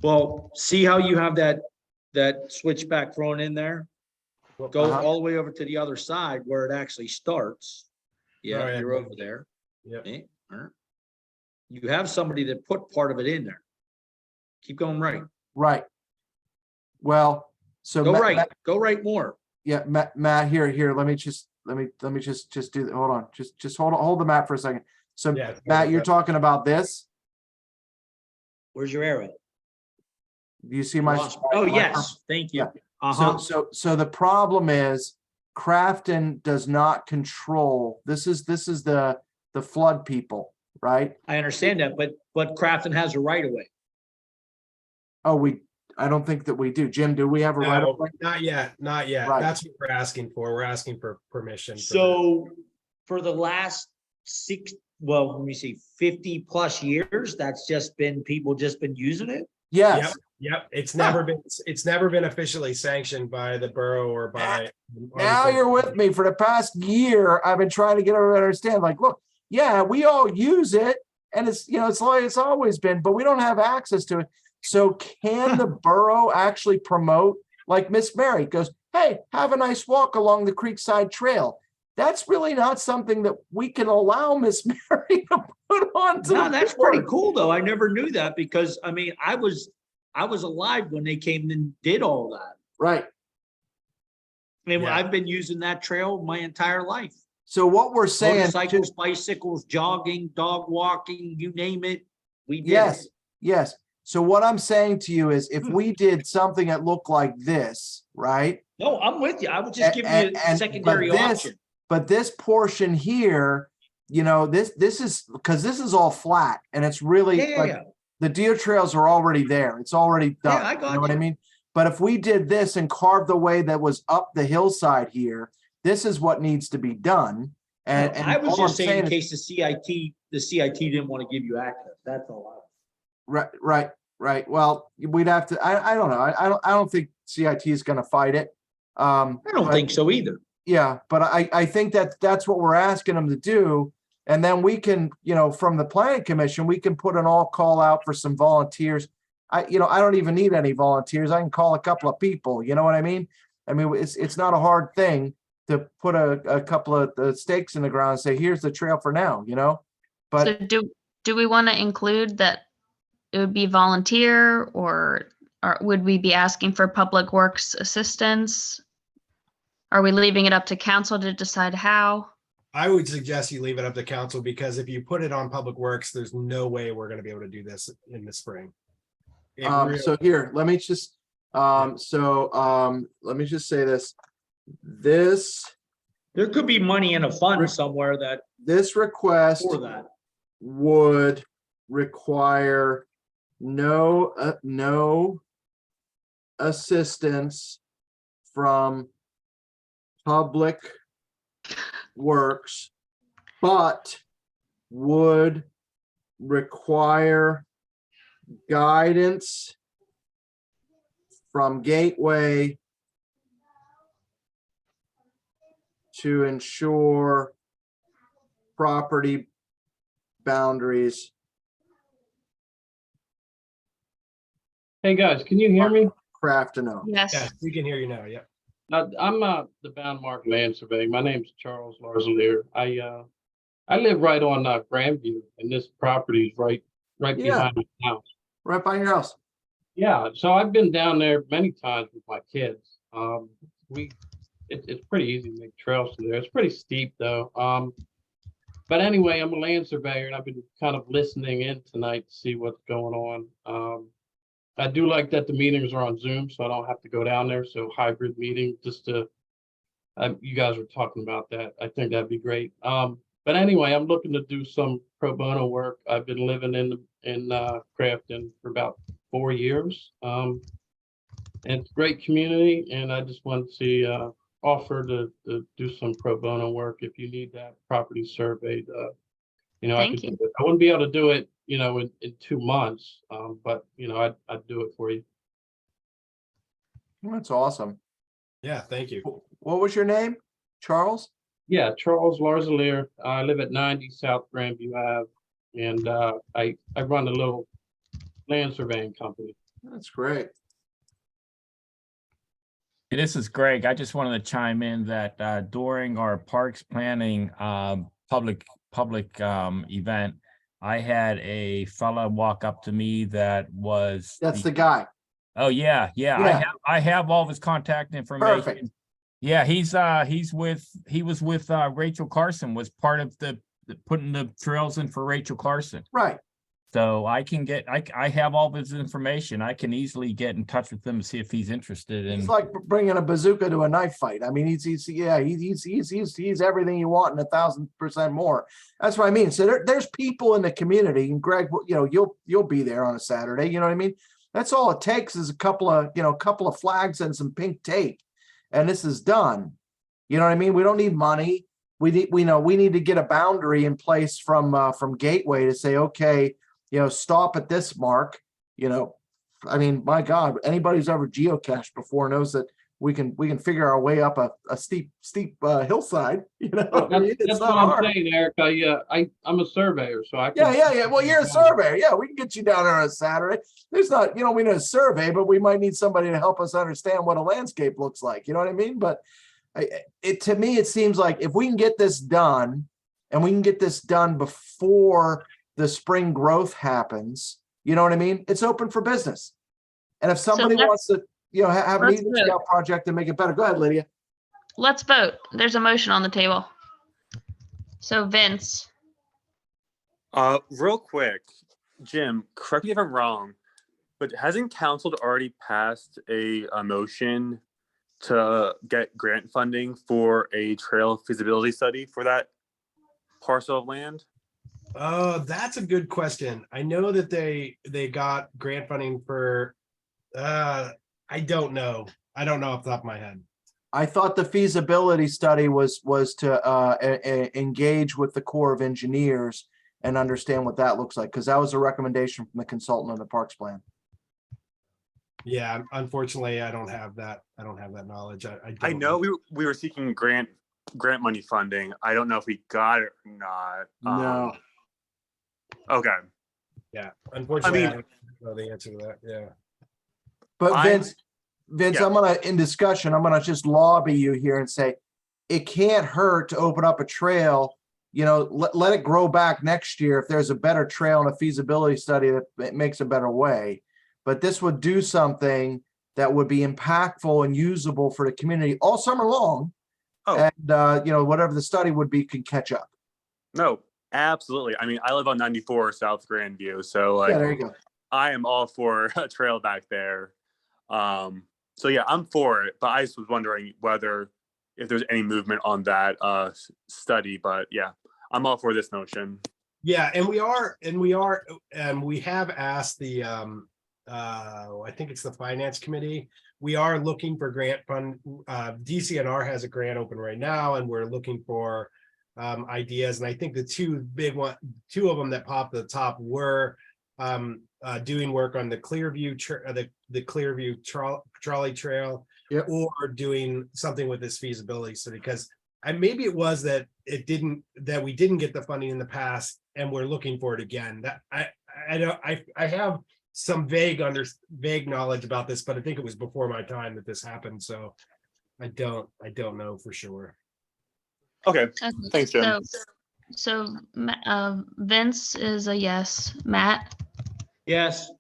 Speaker 5: Well, see how you have that switchback thrown in there? Go all the way over to the other side where it actually starts. Yeah,
Speaker 3: Oh, yeah.
Speaker 5: you're over there.
Speaker 3: Yep.
Speaker 5: Okay, all right. You have somebody that put part of it in there. Keep going right.
Speaker 1: Right. Well, so
Speaker 5: Go right, go right more.
Speaker 1: yeah, Matt, here, let me just do that. Hold on, just hold the map for a second. So
Speaker 3: Yeah,
Speaker 1: Matt, you're talking about this?
Speaker 5: Where's your arrow?
Speaker 1: Do you see my?
Speaker 5: Oh, yes, thank you.
Speaker 1: Yeah. So the problem is Crafton does not control, this is the the flood people, right?
Speaker 5: I understand that, but Crafton has a right of way.
Speaker 1: Oh, I don't think that we do. Jim, do we have a right
Speaker 3: No,
Speaker 1: of way?
Speaker 3: not yet, not yet.
Speaker 1: Right.
Speaker 3: That's what we're asking for. We're asking for permission. For that.
Speaker 5: So for the last let me see, 50 plus years, that's just been, people just been using it?
Speaker 1: Yes.
Speaker 3: Yep, it's never been officially sanctioned by the borough or by.
Speaker 1: Now you're with me. For the past year, I've been trying to get everyone to understand, like, look, yeah, we all use it, and it's, it's like it's always been, but we don't have access to it. So can the borough actually promote, like Miss Mary goes, hey, have a nice walk along the Creekside Trail? That's really not something that we can allow Miss Mary to put on.
Speaker 5: No, that's pretty cool though. I never knew that because I mean, I was alive when they came and did all that.
Speaker 1: Right.
Speaker 5: And
Speaker 3: Yeah.
Speaker 5: I've been using that trail my entire life.
Speaker 1: So what we're saying,
Speaker 5: Motorcycles, bicycles, jogging, dog walking, you name it. We did.
Speaker 1: yes, yes. So what I'm saying to you is, if we did something that looked like this, right?
Speaker 5: No, I'm with you. I was just giving you a secondary option.
Speaker 1: But this portion here, this is because this is all flat, and it's really like the deer trails are already there. It's already done.
Speaker 5: I got
Speaker 1: you know what I mean? But if we did this and carved the way that was up the hillside here, this is what needs to be done. And
Speaker 5: I was
Speaker 1: all I'm
Speaker 5: just saying in
Speaker 1: is-
Speaker 5: case the CIT didn't want to give you access. That's all.
Speaker 1: Right. Well, we'd have to. I don't know. I don't think CIT is going to fight it.
Speaker 5: I don't think so either.
Speaker 1: Yeah, but I think that's what we're asking them to do. And then we can, from the planning commission, we can put an all call out for some volunteers. I don't even need any volunteers. I can call a couple of people. You know what I mean? I mean, it's not a hard thing to put a couple of the stakes in the ground and say, here's the trail for now, But
Speaker 2: So do we want to include that it would be volunteer, or would we be asking for public works assistance? Are we leaving it up to council to decide how?
Speaker 3: I would suggest you leave it up to council, because if you put it on public works, there's no way we're going to be able to do this in the spring.
Speaker 1: so here, let me just let me just say this.
Speaker 5: There could be money in a fund somewhere that
Speaker 1: This request
Speaker 5: for that.
Speaker 1: would require no assistance from public works, but would require guidance from Gateway to ensure property boundaries.
Speaker 7: Hey, guys, can you hear me?
Speaker 1: Crafton.
Speaker 2: Yes.
Speaker 3: Yeah, we can hear you now. Yep.
Speaker 7: I'm the Bound Mark Land Surveying. My name's Charles Larzalier. I live right on Grandview, and this property is right
Speaker 1: Yeah.
Speaker 7: behind my house.
Speaker 1: Right by your house.
Speaker 7: Yeah, so I've been down there many times with my kids. It's pretty easy to make trails to there. It's pretty steep though. But anyway, I'm a land surveyor, and I've been kind of listening in tonight to see what's going on. I do like that the meetings are on Zoom, so I don't have to go down there. So hybrid meeting, just to, you guys were talking about that. I think that'd be great. But anyway, I'm looking to do some pro bono work. I've been living in Crafton for about 4 years. And it's a great community, and I just want to offer to do some pro bono work if you need that property surveyed.
Speaker 2: Thank you.
Speaker 7: I wouldn't be able to do it, in 2 months, but I'd do it for you.
Speaker 1: That's awesome.
Speaker 3: Yeah. Thank you.
Speaker 1: What was your name? Charles?
Speaker 7: Yeah, Charles Larzalier. I live at 90 South Grandview Ave, and I run a little land surveying company.
Speaker 1: That's great.
Speaker 6: Hey, this is Greg. I just wanted to chime in that during our parks planning public event, I had a fella walk up to me that was
Speaker 1: That's the guy.
Speaker 6: Oh yeah.
Speaker 1: Yeah.
Speaker 6: I have all of his contact information.
Speaker 1: Perfect.
Speaker 6: Yeah, he was with Rachel Carson, was part of the putting the trails in for Rachel Carson.
Speaker 1: Right.
Speaker 6: So I can get, I have all this information. I can easily get in touch with him and see if he's interested in.
Speaker 1: It's like bringing a bazooka to a knife fight. I mean, he's everything you want and 1,000% more. That's what I mean. So there's people in the community, and Greg, you know, you'll be there on a Saturday. You know what I mean? That's all it takes is a couple of flags and some pink tape, and this is done. You know what I mean? We don't need money. We need to get a boundary in place from Gateway to say, okay, you know, stop at this mark. You know, I mean, my God, anybody who's ever geocached before knows that we can figure our way up a steep hillside. You know, I mean,
Speaker 7: That's what I'm saying, Eric. I'm a surveyor, so I can.
Speaker 1: Yeah. Well, you're a surveyor. Yeah, we can get you down there on a Saturday. There's not, you know, we need a survey, but we might need somebody to help us understand what a landscape looks like. You know what I mean? But to me, it seems like if we can get this done, and we can get this done before the spring growth happens, you know what I mean? It's open for business. And if somebody wants to, you know, have an Eagle Scout project and make it better, go ahead, Lydia.
Speaker 2: Let's vote. There's a motion on the table. So Vince,
Speaker 4: Real quick, Jim, correct me if I'm wrong, but hasn't council already passed a motion to get grant funding for a trail feasibility study for that parcel of land?
Speaker 3: Oh, that's a good question. I know that they got grant funding for, I don't know. I don't know off the top of my head.
Speaker 1: I thought the feasibility study was to engage with the Corps of Engineers and understand what that looks like, because that was a recommendation from the consultant on the parks plan.
Speaker 3: Yeah, unfortunately, I don't have that. I don't have that knowledge.
Speaker 4: I know we were seeking grant money funding. I don't know if we got it or not.
Speaker 1: No.
Speaker 4: Okay.
Speaker 3: Yeah, unfortunately,
Speaker 4: I
Speaker 3: I don't know the answer to that. Yeah.
Speaker 1: But Vince,
Speaker 4: yeah.
Speaker 1: I'm gonna just lobby you here and say, it can't hurt to open up a trail. You know, let it grow back next year if there's a better trail and a feasibility study that makes a better way. But this would do something that would be impactful and usable for the community all summer long.
Speaker 4: Oh.
Speaker 1: And you know, whatever the study would be can catch up.
Speaker 4: No, absolutely. I mean, I live on 94 South Grandview, so like,
Speaker 1: Yeah, there you go.
Speaker 4: I am all for a trail back there. So yeah, I'm for it, but I just was wondering if there's any movement on that study. But yeah, I'm all for this motion.
Speaker 3: Yeah, and we have asked the I think it's the finance committee. We are looking for grant fund. DCNR has a grant open right now, and we're looking for ideas. And I think the two of them that popped at the top were doing work on the Clearview the Clearview trolley trail,
Speaker 1: yep, or
Speaker 3: doing something with this feasibility study, because maybe it was that we didn't get the funding in the past and we're looking for it again. That I have some vague knowledge about this, but I think it was before my time that this happened, so I don't know for sure.
Speaker 4: Okay. Thanks, Jim.
Speaker 2: So Vince is a yes. Matt?
Speaker 5: Yes.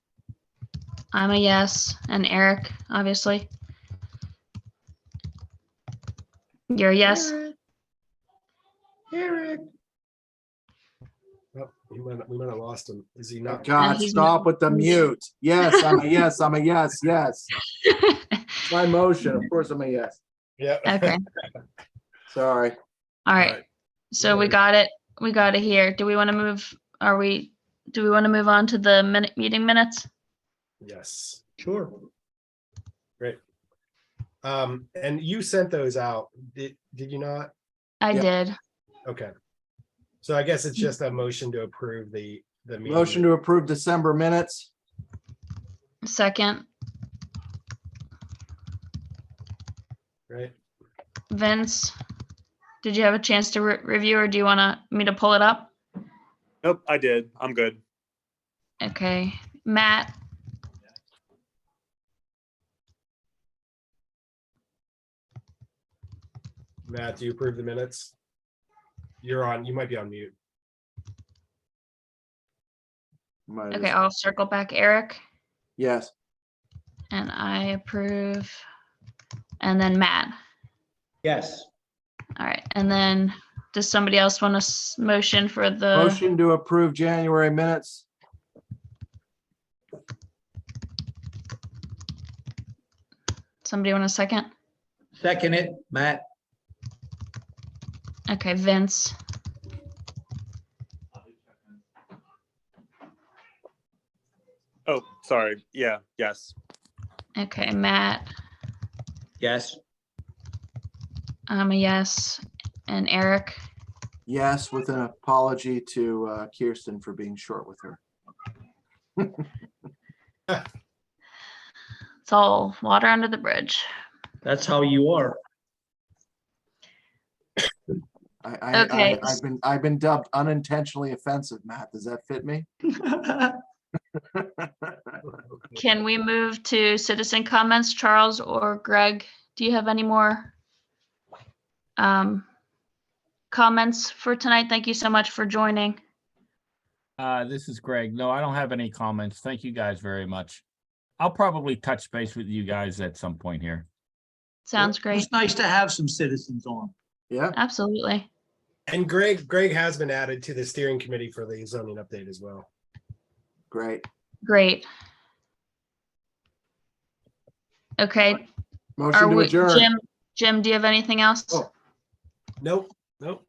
Speaker 2: I'm a yes. And Eric, obviously. You're a yes?
Speaker 3: Eric. Oh, we might have lost him. Is he not?
Speaker 1: God, stop with the mute. Yes, I'm a yes. I'm a yes. Yes. My motion. Of course, I'm a yes.
Speaker 3: Yeah.
Speaker 2: Okay.
Speaker 1: Sorry.
Speaker 2: All right. So we got it. We got it here. Do we want to move? Do we want to move on to the meeting minutes?
Speaker 3: Yes. Sure. Great. And you sent those out. Did you not?
Speaker 2: I did.
Speaker 3: Okay. So I guess it's just a motion to approve the meeting.
Speaker 1: Motion to approve December minutes.
Speaker 2: Second.
Speaker 3: Right.
Speaker 2: Vince, did you have a chance to review, or do you want me to pull it up?
Speaker 4: Nope, I did. I'm good.
Speaker 2: Okay. Matt?
Speaker 3: Matt, do you approve the minutes? You might be on mute.
Speaker 2: Okay, I'll circle back. Eric?
Speaker 1: Yes.
Speaker 2: And I approve. And then Matt?
Speaker 5: Yes.
Speaker 2: All right. And then does somebody else want a motion for the?
Speaker 1: Motion to approve January minutes.
Speaker 2: Somebody want a second?
Speaker 5: Second it, Matt.
Speaker 2: Okay, Vince.
Speaker 4: Oh, sorry. Yeah, yes.
Speaker 2: Okay, Matt.
Speaker 5: Yes.
Speaker 2: I'm a yes. And Eric.
Speaker 1: Yes, with an apology to Kirsten for being short with her.
Speaker 2: It's all water under the bridge.
Speaker 5: That's how you are.
Speaker 2: Okay.
Speaker 1: I've been dubbed unintentionally offensive, Matt. Does that fit me?
Speaker 2: Can we move to citizen comments? Charles or Greg, do you have any more comments for tonight? Thank you so much for joining.
Speaker 6: This is Greg. No, I don't have any comments. Thank you guys very much. I'll probably touch base with you guys at some point here.
Speaker 2: Sounds great.
Speaker 5: It's nice to have some citizens on.
Speaker 1: Yeah,
Speaker 2: Absolutely.
Speaker 3: And Greg has been added to the steering committee for the zoning update as well.
Speaker 1: great.
Speaker 2: Great. Okay.
Speaker 1: Motion to adjourn.
Speaker 2: Jim, do you have anything else?
Speaker 1: Oh.
Speaker 3: Nope.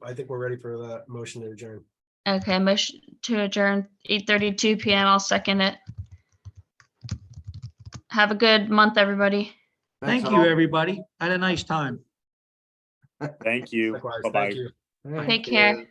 Speaker 3: I think we're ready for the motion to adjourn.
Speaker 2: Okay, motion to adjourn 8:32 p.m. I'll second it. Have a good month, everybody.
Speaker 1: Thanks
Speaker 5: Thank you,
Speaker 1: all.
Speaker 5: everybody. Had a nice time.
Speaker 4: Thank you.
Speaker 3: Likewise,
Speaker 4: Bye-bye.
Speaker 3: thank you.
Speaker 2: Take care.